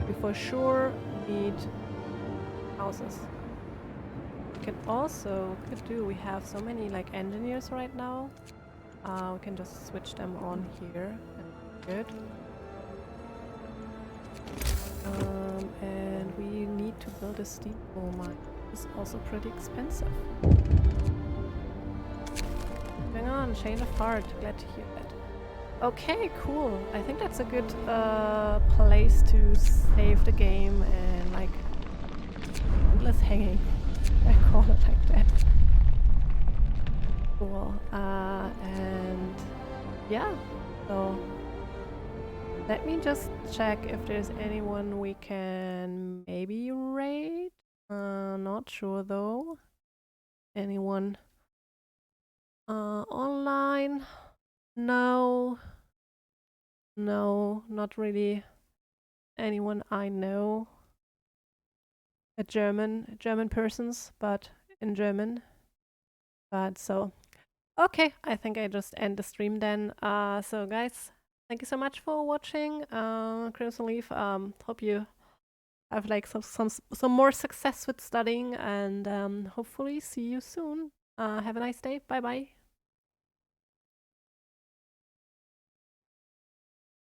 Speaker 1: we for sure need houses. We can also we have so many like engineers right now. We can just switch them on here and good. And we need to build a steam coal mine. It's also pretty expensive. Hang on, Chain of Heart. Glad to hear that. Okay, cool. I think that's a good place to save the game and like endless hanging. I call it like that. Cool. And yeah, so let me just check if there's anyone we can maybe raid. Not sure though. Anyone online? No, not really anyone I know. German persons, but in German. But so, okay, I think I just end the stream then. So guys, thank you so much for watching. Crimson Leaf, hope you have like some more success with studying, and hopefully see you soon. Have a nice day. Bye bye.